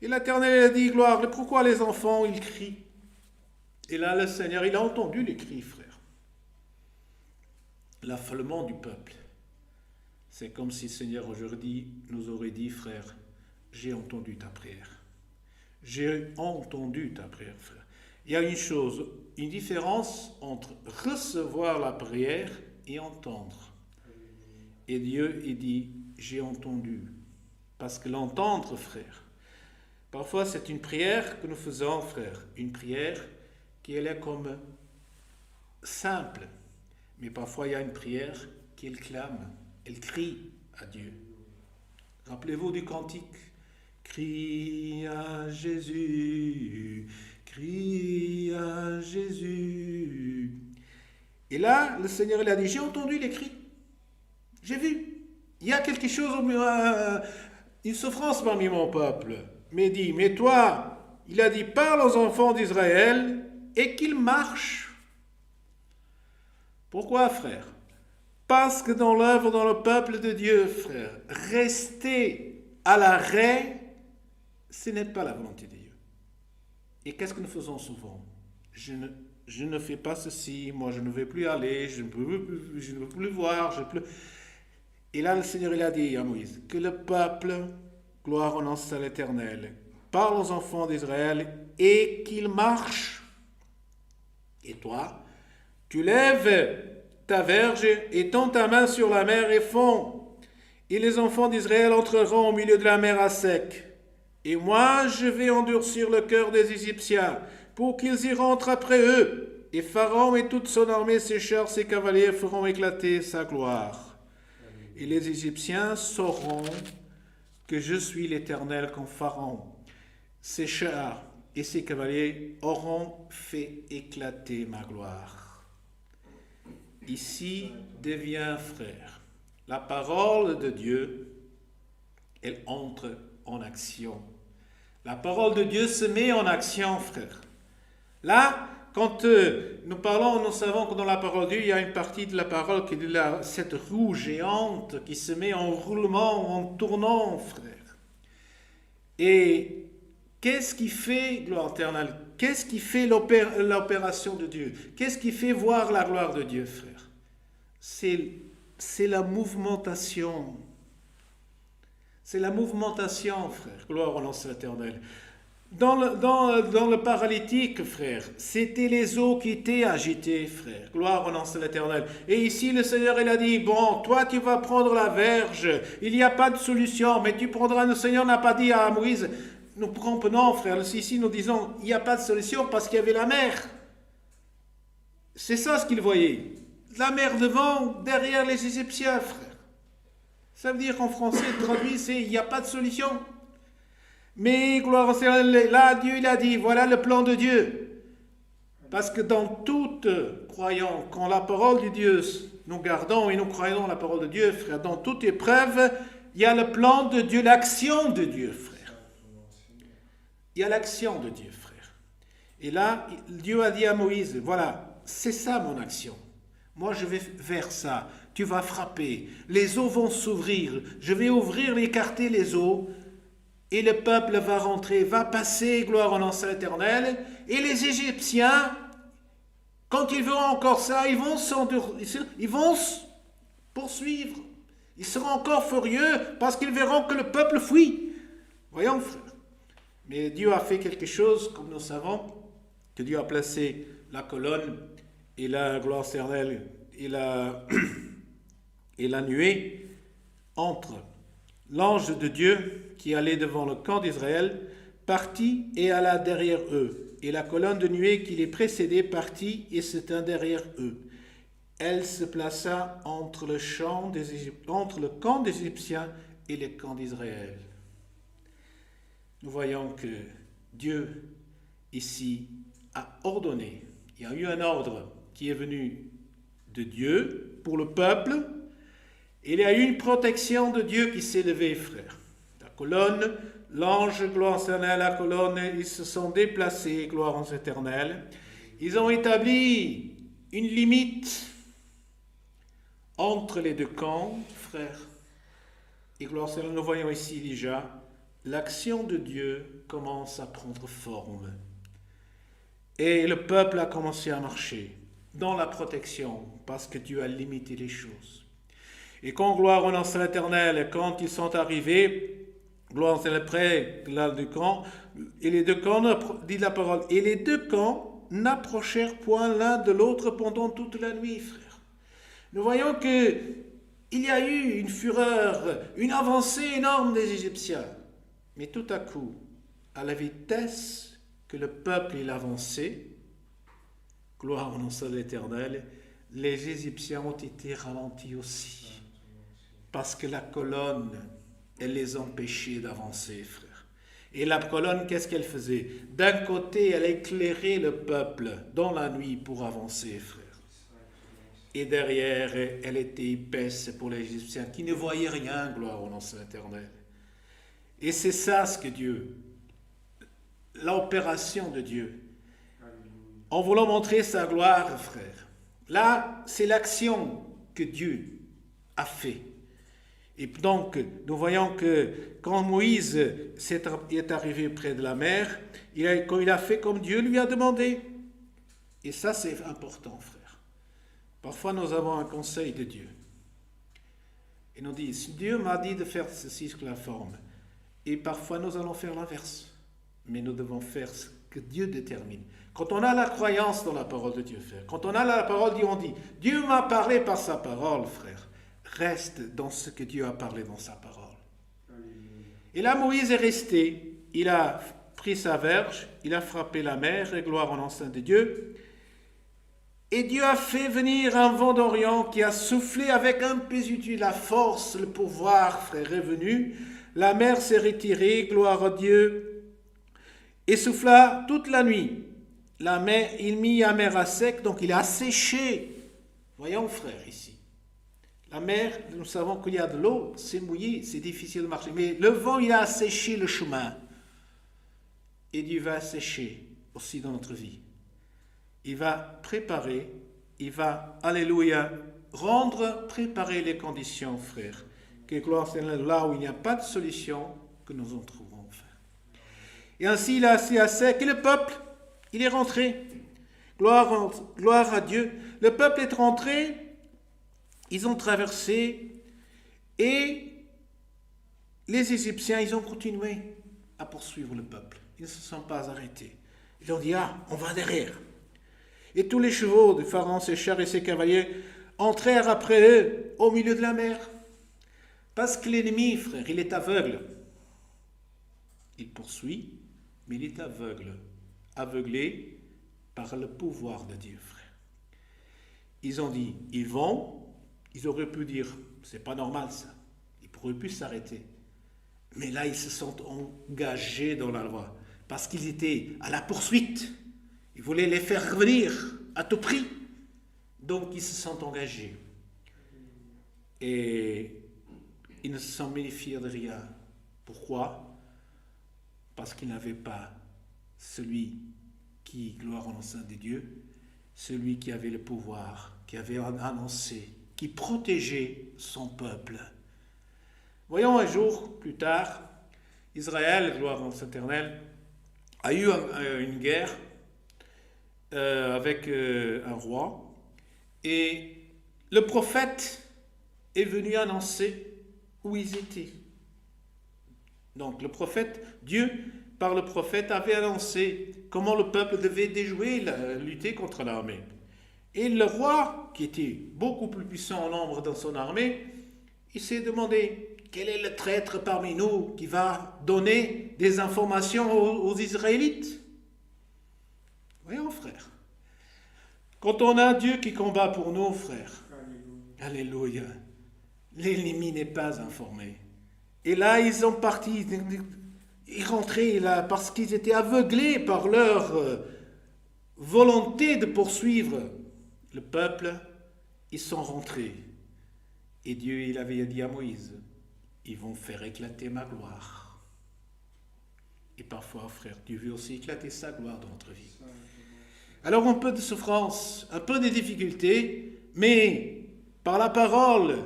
Et l'Éternel a dit, gloire, pourquoi les enfants, ils crient? Et là, le Seigneur, il a entendu les cris, frère. L'affolement du peuple. C'est comme si le Seigneur aujourd'hui nous aurait dit, frère, j'ai entendu ta prière. J'ai entendu ta prière, frère. Il y a une différence entre recevoir la prière et entendre. Et Dieu, il dit, j'ai entendu. Parce que l'entendre, frère, parfois c'est une prière que nous faisons, frère. Une prière qui elle est comme simple. Mais parfois il y a une prière qui elle clame, elle crie à Dieu. Rappelez-vous du cantique. Crie à Jésus, crie à Jésus. Et là, le Seigneur il a dit, j'ai entendu les cris. J'ai vu. Il y a quelque chose, une souffrance parmi mon peuple. Mais dit, mais toi, il a dit, parle aux enfants d'Israël et qu'ils marchent. Pourquoi, frère? Parce que dans l'œuvre, dans le peuple de Dieu, frère, rester à l'arrêt, ce n'est pas la volonté de Dieu. Et qu'est-ce que nous faisons souvent? Je ne fais pas ceci, moi je ne vais plus aller, je ne veux plus voir, Et là le Seigneur il a dit à Moïse, que le peuple, gloire au nom de l'Éternel, parle aux enfants d'Israël et qu'ils marchent. Et toi, tu lèves ta verge et tends ta main sur la mer et fond. Et les enfants d'Israël entreront au milieu de la mer à sec. Et moi, je vais endurcir le cœur des Égyptiens pour qu'ils y rentrent après eux. Et Pharaon et toute son armée, ses chars, ses cavaliers feront éclater sa gloire. Et les Égyptiens sauront que je suis l'Éternel quand Pharaon, ses chars et ses cavaliers auront fait éclater ma gloire. Ici devient, frère, la parole de Dieu, elle entre en action. La parole de Dieu se met en action, frère. Là, quand nous parlons, nous savons que dans la parole de Dieu, il y a une partie de la parole qui est cette roue géante qui se met en roulement, en tournant, frère. Et qu'est-ce qui fait, gloire éternelle, qu'est-ce qui fait l'opération de Dieu? Qu'est-ce qui fait voir la gloire de Dieu, frère? C'est la mouvementation. C'est la mouvementation, frère. Gloire au nom de l'Éternel. Dans le paralytique, frère, c'était les eaux qui étaient agitées, frère. Gloire au nom de l'Éternel. Et ici, le Seigneur, il a dit, bon, toi, tu vas prendre la verge. Il n'y a pas de solution, mais tu prendras... Le Seigneur n'a pas dit à Moïse, nous comprenons, frère. Ici, nous disons, il n'y a pas de solution parce qu'il y avait la mer. C'est ça ce qu'il voyait. la mer devant, derrière les Égyptiens, frère. Ça veut dire qu'en français, traduit, c'est il n'y a pas de solution. Mais, gloire au Seigneur, là, Dieu, il a dit, voilà le plan de Dieu. Parce que dans toute croyance, quand la parole de Dieu, nous gardons et nous croyons la parole de Dieu, frère, dans toute épreuve, il y a le plan de Dieu, l'action de Dieu, frère. Il y a l'action de Dieu, frère. Et là, Dieu a dit à Moïse, voilà, c'est ça mon action. Moi, je vais vers ça. Tu vas frapper. Les eaux vont s'ouvrir. Je vais ouvrir, écarter les eaux. Et le peuple va rentrer, va passer, gloire au nom de l'Éternel. Et les Égyptiens, quand ils verront encore ça, ils vont poursuivre. Ils seront encore furieux parce qu'ils verront que le peuple fuit. Voyons, frère. Mais Dieu a fait quelque chose, comme nous savons, que Dieu a placé la colonne et la gloire éternelle et la nuée entre l'ange de Dieu qui allait devant le camp d'Israël partit et alla derrière eux, et la colonne de nuée qui les précédait partit et se tint derrière eux. Elle se plaça entre le camp des Égyptiens et le camp d'Israël. Nous voyons que Dieu ici a ordonné, il y a eu un ordre qui est venu de Dieu pour le peuple. Il y a eu une protection de Dieu qui s'est levée, frère. La colonne, l'ange, gloire éternelle, la colonne, ils se sont déplacés, gloire éternelle. Ils ont établi une limite entre les deux camps, frère. Et gloire éternelle, nous voyons ici déjà, l'action de Dieu commence à prendre forme. Et le peuple a commencé à marcher dans la protection, parce que Dieu a limité les choses. Et quand, gloire au nom de l'Éternel, quand ils sont arrivés, gloire c'est près là du camp, et les deux camps, dit la parole, et les deux camps n'approchèrent point l'un de l'autre pendant toute la nuit, frère. Nous voyons que il y a eu une fureur, une avancée énorme des Égyptiens. Mais tout à coup, à la vitesse que le peuple il avançait, gloire au nom de l'Éternel, les Égyptiens ont été ralentis aussi. Parce que la colonne, elle les empêchait d'avancer, frère. Et la colonne, qu'est-ce qu'elle faisait? D'un côté, elle éclairait le peuple dans la nuit pour avancer, frère. Et derrière, elle était épaisse pour les Égyptiens qui ne voyaient rien, gloire au nom de l'Éternel. Et c'est ça ce que Dieu, l'opération de Dieu, en voulant montrer sa gloire, frère. Là, c'est l'action que Dieu a fait. Et donc, nous voyons que quand Moïse est arrivé près de la mer, il a fait comme Dieu lui a demandé. Et ça, c'est important, frère. Parfois, nous avons un conseil de Dieu. Et nous dit, si Dieu m'a dit de faire ceci sous la forme, et parfois nous allons faire l'inverse. Mais nous devons faire ce que Dieu détermine. Quand on a la croyance dans la parole de Dieu, frère, quand on a la parole, on dit, Dieu m'a parlé par sa parole, frère. Reste dans ce que Dieu a parlé dans sa parole. Et là, Moïse est resté. Il a pris sa verge, il a frappé la mer, et gloire en l'enceinte de Dieu. Et Dieu a fait venir un vent d'Orient qui a soufflé avec impétuosité. La force, le pouvoir, frère, est venu. La mer s'est retirée, gloire à Dieu, et souffla toute la nuit. La mer, il mit la mer à sec, donc il a séché. Voyons, frère, ici. La mer, nous savons qu'il y a de l'eau, c'est mouillé, c'est difficile de marcher. Mais le vent, il a asséché le chemin. Et Dieu va assécher aussi dans notre vie. Il va préparer, il va, alléluia, préparer les conditions, frère. Que gloire c'est là où il n'y a pas de solution, que nous en trouverons, frère. Et ainsi, il a assis à sec, et le peuple, il est rentré. Gloire à Dieu. Le peuple est rentré, ils ont traversé, et les Égyptiens, ils ont continué à poursuivre le peuple. Ils ne se sont pas arrêtés. Ils ont dit, on va derrière. Et tous les chevaux de Pharaon, ses chars et ses cavaliers entrèrent après eux au milieu de la mer. Parce que l'ennemi, frère, il est aveugle. Il poursuit, mais il est aveuglé par le pouvoir de Dieu, frère. ils ont dit, ils vont, ils auraient pu dire, c'est pas normal ça. Ils pourraient plus s'arrêter. Mais là, ils se sont engagés dans la loi, parce qu'ils étaient à la poursuite. Ils voulaient les faire revenir à tout prix. Donc, ils se sont engagés. Et ils ne se sont méfiés de rien. Pourquoi? Parce qu'ils n'avaient pas celui qui, gloire en sein de Dieu, celui qui avait le pouvoir, qui avait annoncé, qui protégeait son peuple. Voyons un jour plus tard, Israël, gloire en éternel, a eu une guerre avec un roi, et le prophète est venu annoncer où ils étaient. Donc le prophète, Dieu, par le prophète, avait annoncé comment le peuple devait déjouer, lutter contre l'armée. Et le roi, qui était beaucoup plus puissant en nombre dans son armée, il s'est demandé, quel est le traître parmi nous qui va donner des informations aux Israélites? Voyons, frère. Quand on a un Dieu qui combat pour nous, frère, alléluia, l'ennemi n'est pas informé. Et là, ils sont partis, ils rentraient là parce qu'ils étaient aveuglés par leur volonté de poursuivre le peuple. Ils sont rentrés. Et Dieu, il avait dit à Moïse, ils vont faire éclater ma gloire. Et parfois, frère, Dieu veut aussi éclater sa gloire dans notre vie. Alors, un peu de souffrance, un peu de difficultés, mais par la parole,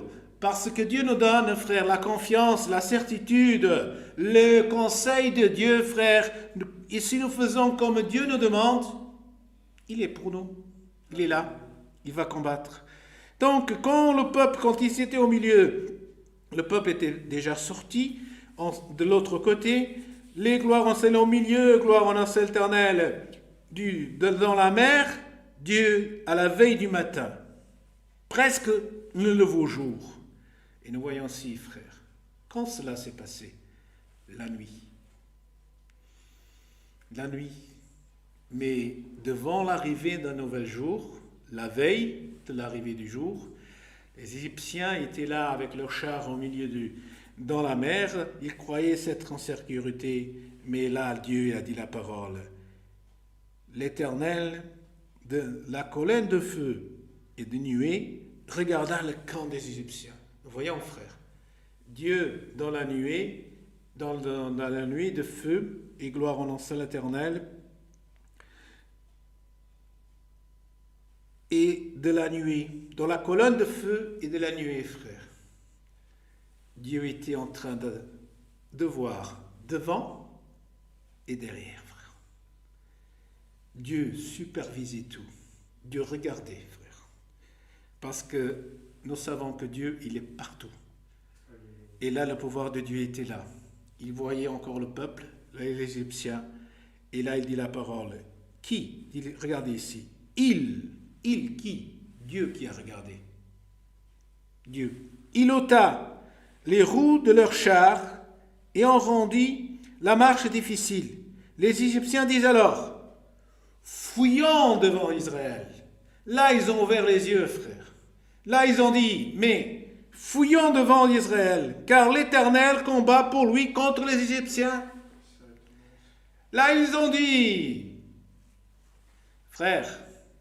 parce que Dieu nous donne, frère, la confiance, la certitude, le conseil de Dieu, frère, et si nous faisons comme Dieu nous demande, il est pour nous, il est là, il va combattre. Donc, quand ils étaient au milieu, le peuple était déjà sorti de l'autre côté, les gloires en celle au milieu, gloire en un seul éternel, dans la mer, Dieu à la veille du matin, presque le nouveau jour. Et nous voyons ci, frère, quand cela s'est passé, la nuit, mais devant l'arrivée d'un nouvel jour, la veille de l'arrivée du jour, les Égyptiens étaient là avec leurs chars au milieu dans la mer, ils croyaient être en sécurité, mais là Dieu a dit la parole. L'Éternel, de la colonne de feu et de nuée, regarda le camp des Égyptiens. Voyons, frère, Dieu dans la nuée, dans la nuée de feu, et gloire en nom l'Éternel, et de la nuée, dans la colonne de feu et de la nuée, frère. Dieu était en train de voir devant et derrière, frère. Dieu supervisait tout. Dieu regardait, frère. Parce que nous savons que Dieu, il est partout. Et là, le pouvoir de Dieu était là. Il voyait encore le peuple, les Égyptiens. Et là, il dit la parole. Qui? Regardez ici. Il qui? Dieu qui a regardé. Dieu. Il ôta les roues de leurs chars et en rendit la marche difficile. Les Égyptiens disent alors, fouillons devant Israël. Là, ils ont ouvert les yeux, frère. Là, ils ont dit, mais fouillons devant Israël, car l'Éternel combat pour lui contre les Égyptiens. Là, ils ont dit, frère,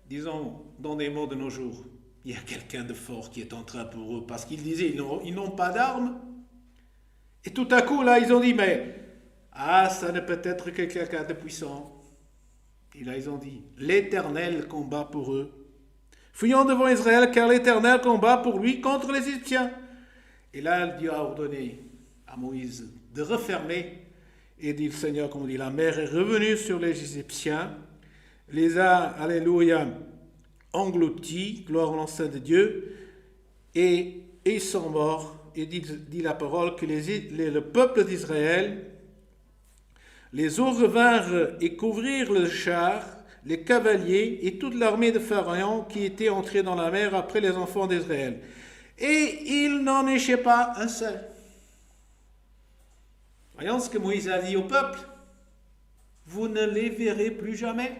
disons dans des mots de nos jours, il y a quelqu'un de fort qui est en train pour eux, parce qu'ils disaient, ils n'ont pas d'armes. Et tout à coup, là, ils ont dit, mais, ça ne peut être que quelqu'un de puissant. Et là, ils ont dit, l'Éternel combat pour eux. Fouillons devant Israël, car l'Éternel combat pour lui contre les Égyptiens. Et là, Dieu a ordonné à Moïse de refermer. Et dit le Seigneur, comme on dit, la mer est revenue sur les Égyptiens, les a, alléluia, engloutis, gloire au nom de Dieu, et ils sont morts. Et dit la parole que le peuple d'Israël, les eaux revinrent et couvrirent le char, les cavaliers et toute l'armée de Pharaon qui était entrée dans la mer après les enfants d'Israël. Et il n'en échappait pas un seul. Voyons ce que Moïse a dit au peuple. Vous ne les verrez plus jamais.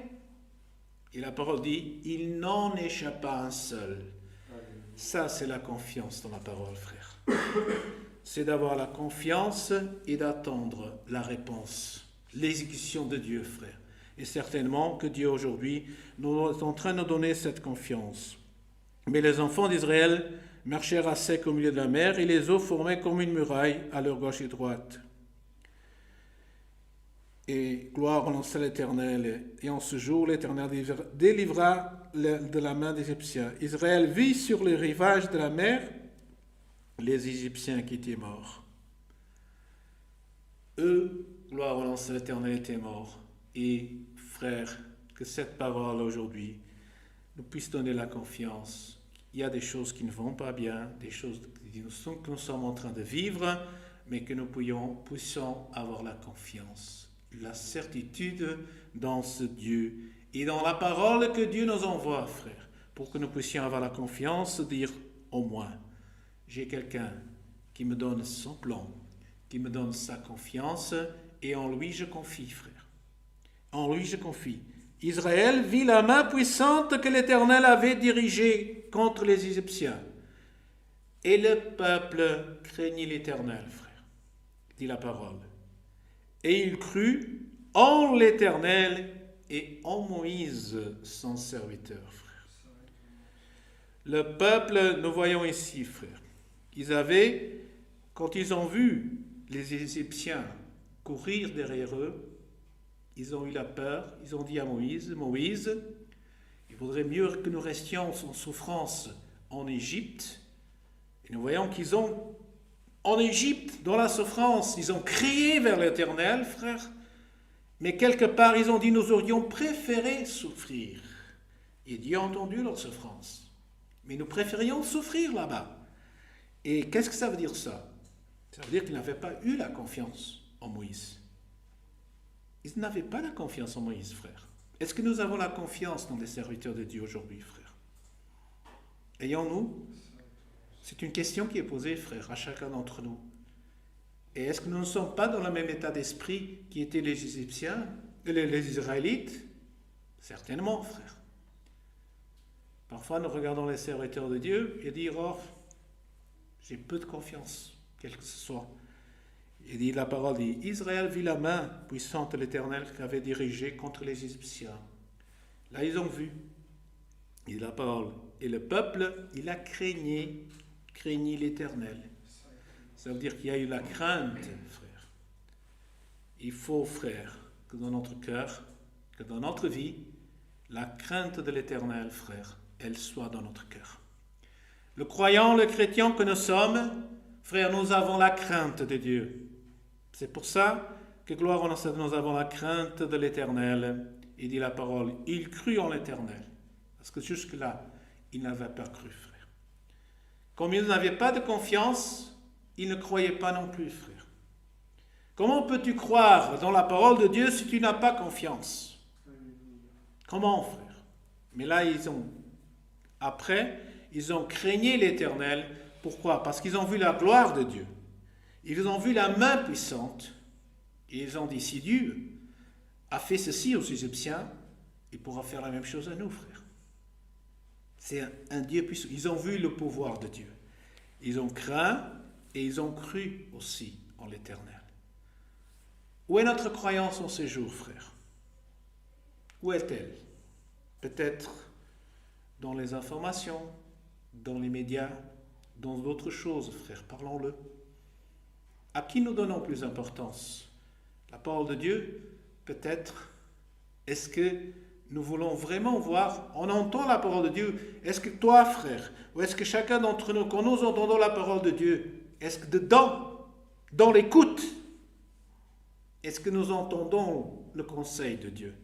Et la parole dit, il n'en échappe pas un seul. Ça, c'est la confiance dans la parole, frère. C'est d'avoir la confiance et d'attendre la réponse, l'exécution de Dieu, frère. Et certainement que Dieu aujourd'hui nous est en train de nous donner cette confiance. Mais les enfants d'Israël marchèrent à sec au milieu de la mer et les eaux formaient comme une muraille à leur gauche et droite. Et gloire en l'Éternel. Et en ce jour, l'Éternel délivra de la main des Égyptiens. Israël vit sur les rivages de la mer les Égyptiens qui étaient morts. Eux, gloire en l'Éternel, étaient morts. Et frères, que cette parole aujourd'hui nous puisse donner la confiance. Il y a des choses qui ne vont pas bien, des choses que nous sommes en train de vivre, mais que nous puissions avoir la confiance, la certitude dans ce Dieu et dans la parole que Dieu nous envoie, frères, pour que nous puissions avoir la confiance de dire au moins, j'ai quelqu'un qui me donne son plan, qui me donne sa confiance, et en lui je confie, frère. En lui je confie. Israël vit la main puissante que l'Éternel avait dirigée contre les Égyptiens. Et le peuple craignit l'Éternel, frère, dit la parole. Et il crut en l'Éternel et en Moïse, son serviteur, frère. Le peuple, nous voyons ici, frère, quand ils ont vu les Égyptiens courir derrière eux, ils ont eu la peur, ils ont dit à Moïse, il vaudrait mieux que nous restions en souffrance en Égypte. Et nous voyons qu'ils ont, en Égypte, dans la souffrance, ils ont crié vers l'Éternel, frère, mais quelque part, ils ont dit, nous aurions préféré souffrir. Et Dieu a entendu leur souffrance. Mais nous préférions souffrir là-bas. Et qu'est-ce que ça veut dire ça? Ça veut dire qu'ils n'avaient pas eu la confiance en Moïse. Ils n'avaient pas la confiance en Moïse, frère. Est-ce que nous avons la confiance dans les serviteurs de Dieu aujourd'hui, frère? Ayons-nous? C'est une question qui est posée, frère, à chacun d'entre nous. Et est-ce que nous ne sommes pas dans le même état d'esprit qui étaient les Égyptiens, les Israélites? Certainement, frère. Parfois, nous regardons les serviteurs de Dieu et disons, oh, j'ai peu de confiance, quel que ce soit. Il dit, la parole dit, Israël vit la main puissante de l'Éternel qui avait dirigé contre les Égyptiens. Là, ils ont vu. Il dit la parole. Et le peuple, il a craigni l'Éternel. Ça veut dire qu'il y a eu la crainte, frère. Il faut, frère, que dans notre cœur, que dans notre vie, la crainte de l'Éternel, frère, elle soit dans notre cœur. Le croyant, le chrétien que nous sommes, frère, nous avons la crainte de Dieu. C'est pour ça que gloire en nous avons la crainte de l'Éternel. Il dit la parole, il crut en l'Éternel. Parce que jusque-là, il n'avait pas cru, frère. Comme il n'avait pas de confiance, il ne croyait pas non plus, frère. Comment peux-tu croire dans la parole de Dieu si tu n'as pas confiance? Comment, frère? Mais là, ils ont craigné l'Éternel. Pourquoi? Parce qu'ils ont vu la gloire de Dieu. Ils ont vu la main puissante. Et ils ont dit, si Dieu a fait ceci aux Égyptiens, il pourra faire la même chose à nous, frère. C'est un Dieu puissant. Ils ont vu le pouvoir de Dieu. Ils ont craint et ils ont cru aussi en l'Éternel. Où est notre croyance en ces jours, frère? Où est-elle? Peut-être dans les informations, dans les médias, dans d'autres choses, frère, parlons-le. À qui nous donnons plus d'importance? La parole de Dieu, peut-être. Est-ce que nous voulons vraiment voir, on entend la parole de Dieu, est-ce que toi, frère, ou est-ce que chacun d'entre nous, quand nous entendons la parole de Dieu, est-ce que dedans, dans l'écoute, est-ce que nous entendons le conseil de Dieu?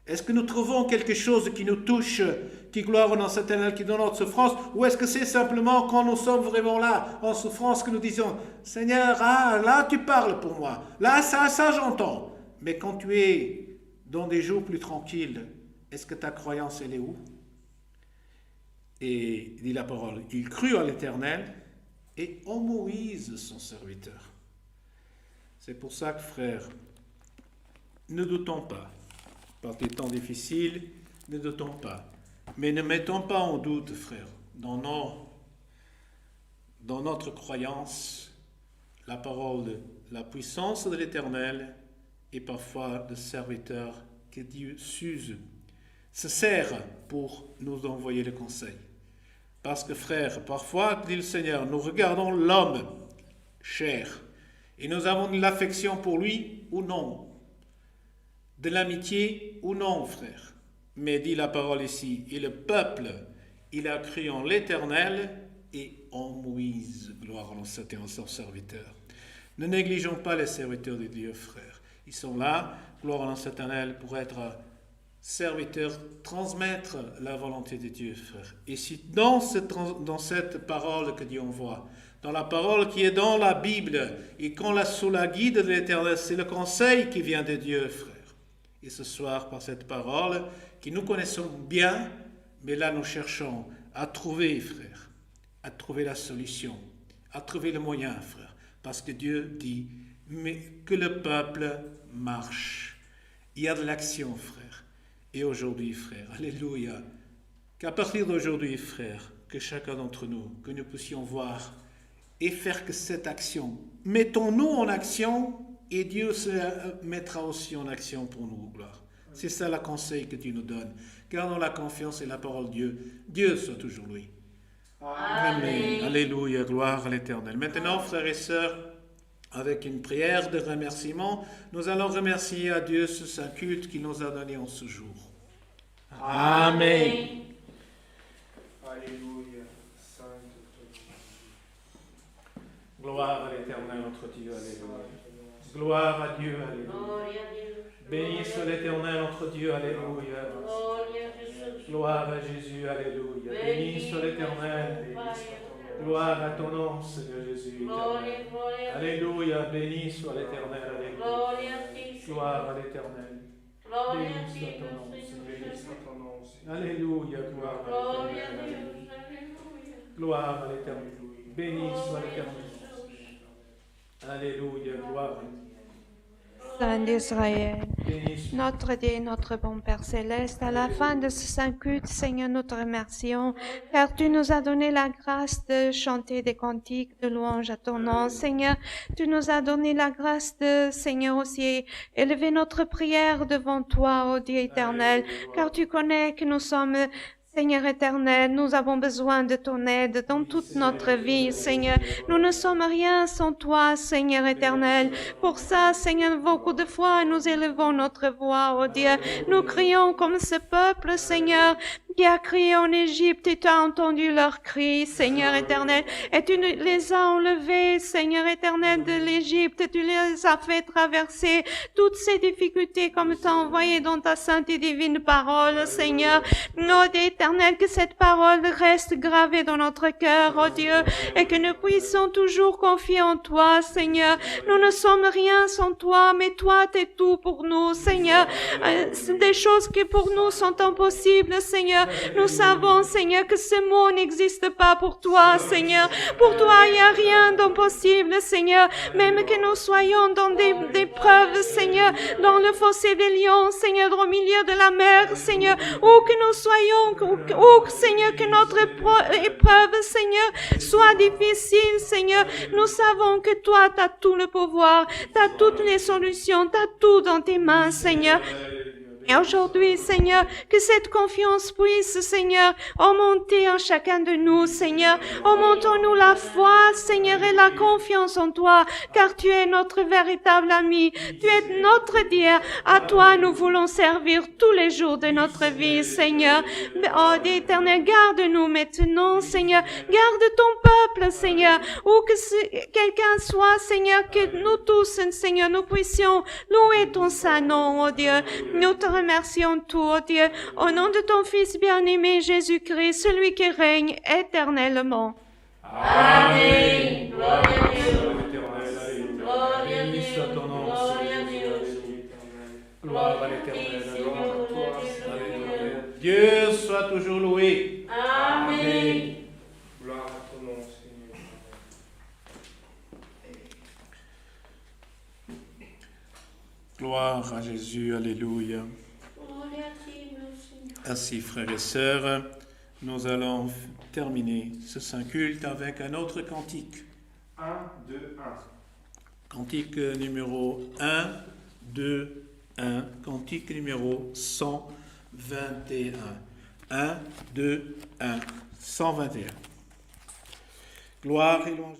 Est-ce que nous trouvons quelque chose qui nous touche, qui gloire en l'Éternel, qui donne notre souffrance, ou est-ce que c'est simplement quand nous sommes vraiment là, en souffrance, que nous disons, Seigneur, ah, là tu parles pour moi, là ça j'entends. Mais quand tu es dans des jours plus tranquilles, est-ce que ta croyance, elle est où? Et dit la parole, il crut en l'Éternel et en Moïse, son serviteur. C'est pour ça que, frère, ne doutons pas. Par des temps difficiles, Ne doutons pas. Mais ne mettons pas en doute, frères, dans notre croyance, la parole, la puissance de l'Éternel et parfois le serviteur que Dieu s'use, se sert pour nous envoyer le conseil. Parce que, frères, parfois, dit le Seigneur, nous regardons l'homme cher et nous avons de l'affection pour lui ou non, de l'amitié ou non, frère. Mais dit la parole ici, et le peuple, il a cru en l'Éternel et en Moïse. Gloire à son serviteur. Ne négligeons pas les serviteurs de Dieu, frères. Ils sont là, gloire à l'Éternel, pour être serviteurs, transmettre la volonté de Dieu, frère. Et si dans cette parole que Dieu envoie, dans la parole qui est dans la Bible, et qu'on sous la guide de l'Éternel, c'est le conseil qui vient de Dieu, frère. Et ce soir, par cette parole, que nous connaissons bien, mais là nous cherchons à trouver, frère, à trouver la solution, à trouver le moyen, frère. Parce que Dieu dit, mais que le peuple marche. Il y a de l'action, frère. Et aujourd'hui, frère, alléluia, qu'à partir d'aujourd'hui, frère, que chacun d'entre nous, que nous puissions voir et faire que cette action, mettons-nous en action et Dieu se mettra aussi en action pour nous, gloire. C'est ça le conseil que Dieu nous donne. Gardons la confiance et la parole de Dieu. Dieu soit toujours lui. Amen. Alléluia, gloire à l'Éternel. Maintenant, frères et sœurs, avec une prière de remerciement, nous allons remercier à Dieu ce saint culte qu'il nous a donné en ce jour. Amen. Alléluia. Saint. Gloire à l'Éternel, notre Dieu. Alléluia. Gloire à Dieu. Alléluia. Béni soit l'Éternel, notre Dieu. Alléluia. Gloire à Jésus. Alléluia. Béni soit l'Éternel. Gloire à ton nom, Seigneur Jésus. Éternel. Alléluia. Béni soit l'Éternel. Alléluia. Gloire à l'Éternel. Béni soit ton nom, Seigneur. Alléluia. Gloire à l'Éternel. Gloire à l'Éternel. Béni soit l'Éternel. Alléluia. Gloire à l'Éternel. Saint d'Israël, notre Dieu, notre bon Père Céleste, à la fin de ce saint culte, Seigneur, nous te remercions, car tu nous as donné la grâce de chanter des cantiques de louange à ton nom. Seigneur, tu nous as donné la grâce de, Seigneur, aussi élever notre prière devant toi, ô Dieu éternel, car tu connais que nous sommes Seigneur éternel, nous avons besoin de ton aide dans toute notre vie, Seigneur. Nous ne sommes rien sans toi, Seigneur éternel. Pour ça, Seigneur, beaucoup de fois, nous élevons notre voix, oh Dieu. Nous crions comme ce peuple, Seigneur, qui a crié en Égypte et tu as entendu leurs cris, Seigneur éternel. Et tu les as enlevés, Seigneur éternel, de l'Égypte. Tu les as fait traverser toutes ces difficultés comme tu as envoyé dans ta sainte et divine parole, Seigneur. Oh Dieu éternel, que cette parole reste gravée dans notre cœur, oh Dieu, et que nous puissions toujours confier en toi, Seigneur. Nous ne sommes rien sans toi, mais toi, t'es tout pour nous, Seigneur. C'est des choses qui pour nous sont impossibles, Seigneur. Nous savons, Seigneur, que ce mot n'existe pas pour toi, Seigneur. Pour toi, il n'y a rien d'impossible, Seigneur. Même que nous soyons dans des preuves, Seigneur, dans le fossé des lions, Seigneur, au milieu de la mer, Seigneur, où que nous soyons, où, Seigneur, que notre épreuve, Seigneur, soit difficile, Seigneur. Nous savons que toi, tu as tout le pouvoir, tu as toutes les solutions, tu as tout dans tes mains, Seigneur. Et aujourd'hui, Seigneur, que cette confiance puisse, Seigneur, augmenter en chacun de nous, Seigneur. Augmentons-nous la foi, Seigneur, et la confiance en toi, car tu es notre véritable ami. Tu es notre Dieu. À toi, nous voulons servir tous les jours de notre vie, Seigneur. Oh, Dieu éternel, garde-nous maintenant, Seigneur. Garde ton peuple, Seigneur. Où que quelqu'un soit, Seigneur, que nous tous, Seigneur, nous puissions louer ton saint nom, oh Dieu. Nous te remercions tout, oh Dieu, au nom de ton Fils bien-aimé Jésus-Christ, celui qui règne éternellement. Amen. Gloire à Dieu. Gloire à Dieu. Gloire à l'Éternel. Dieu soit toujours loué. Amen. Gloire à ton nom, Seigneur. Gloire à Jésus. Alléluia. Ainsi, frères et sœurs, nous allons terminer ce saint culte avec un autre cantique. 1, 2, 1. Cantique numéro 1, 2, 1. Cantique numéro 121. 1, 2, 1. 121. Gloire et louange.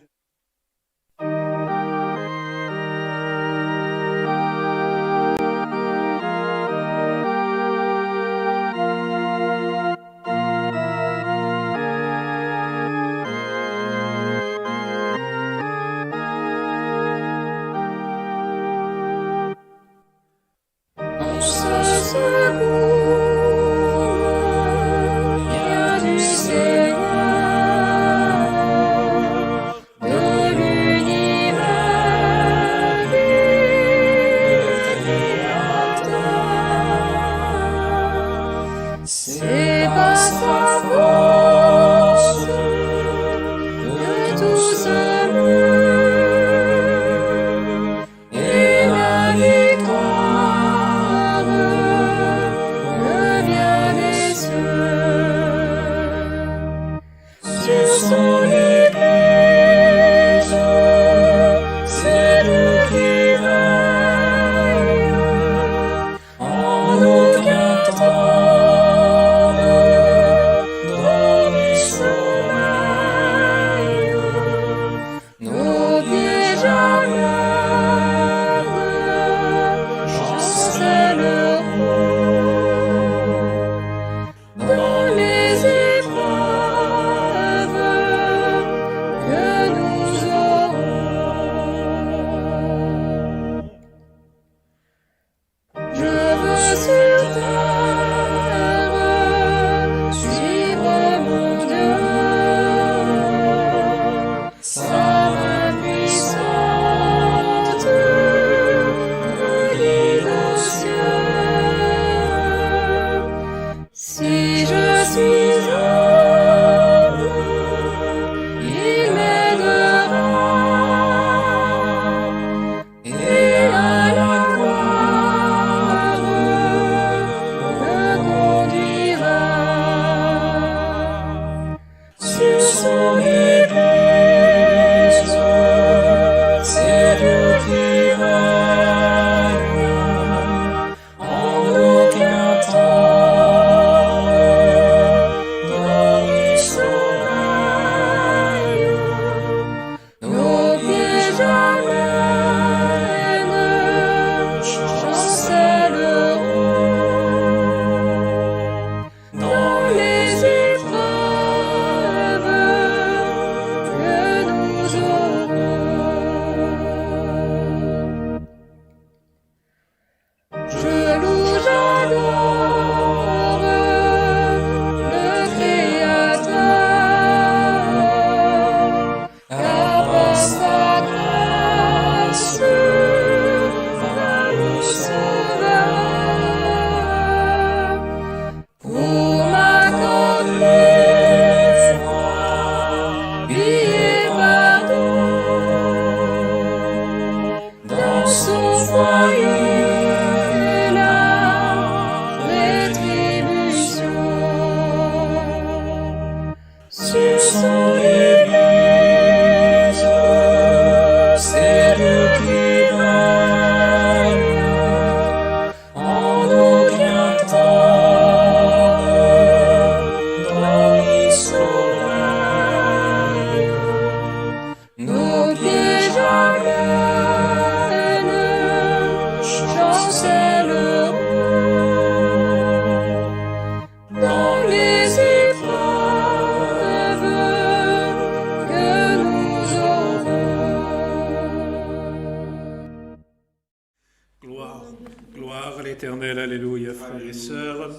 Éternel, alléluia, frères et sœurs.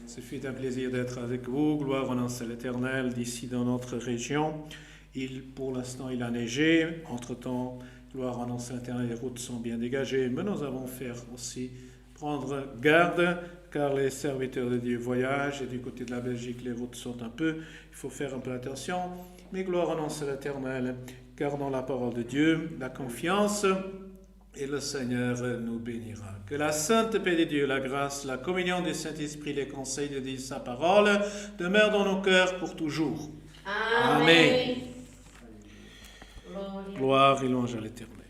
Ce fut un plaisir d'être avec vous. Gloire renonce à l'Éternel d'ici dans notre région. Pour l'instant, il a neigé. Entre-temps, gloire renonce à l'Éternel, les routes sont bien dégagées. Mais nous avons faire aussi prendre garde, car les serviteurs de Dieu voyagent et du côté de la Belgique, les routes sont il faut faire un peu attention. Mais gloire renonce à l'Éternel, gardons la parole de Dieu, la confiance et le Seigneur nous bénira. Que la sainte paix de Dieu, la grâce, la communion du Saint-Esprit, les conseils de Dieu, sa parole, demeurent dans nos cœurs pour toujours. Amen. Gloire et louange à l'Éternel.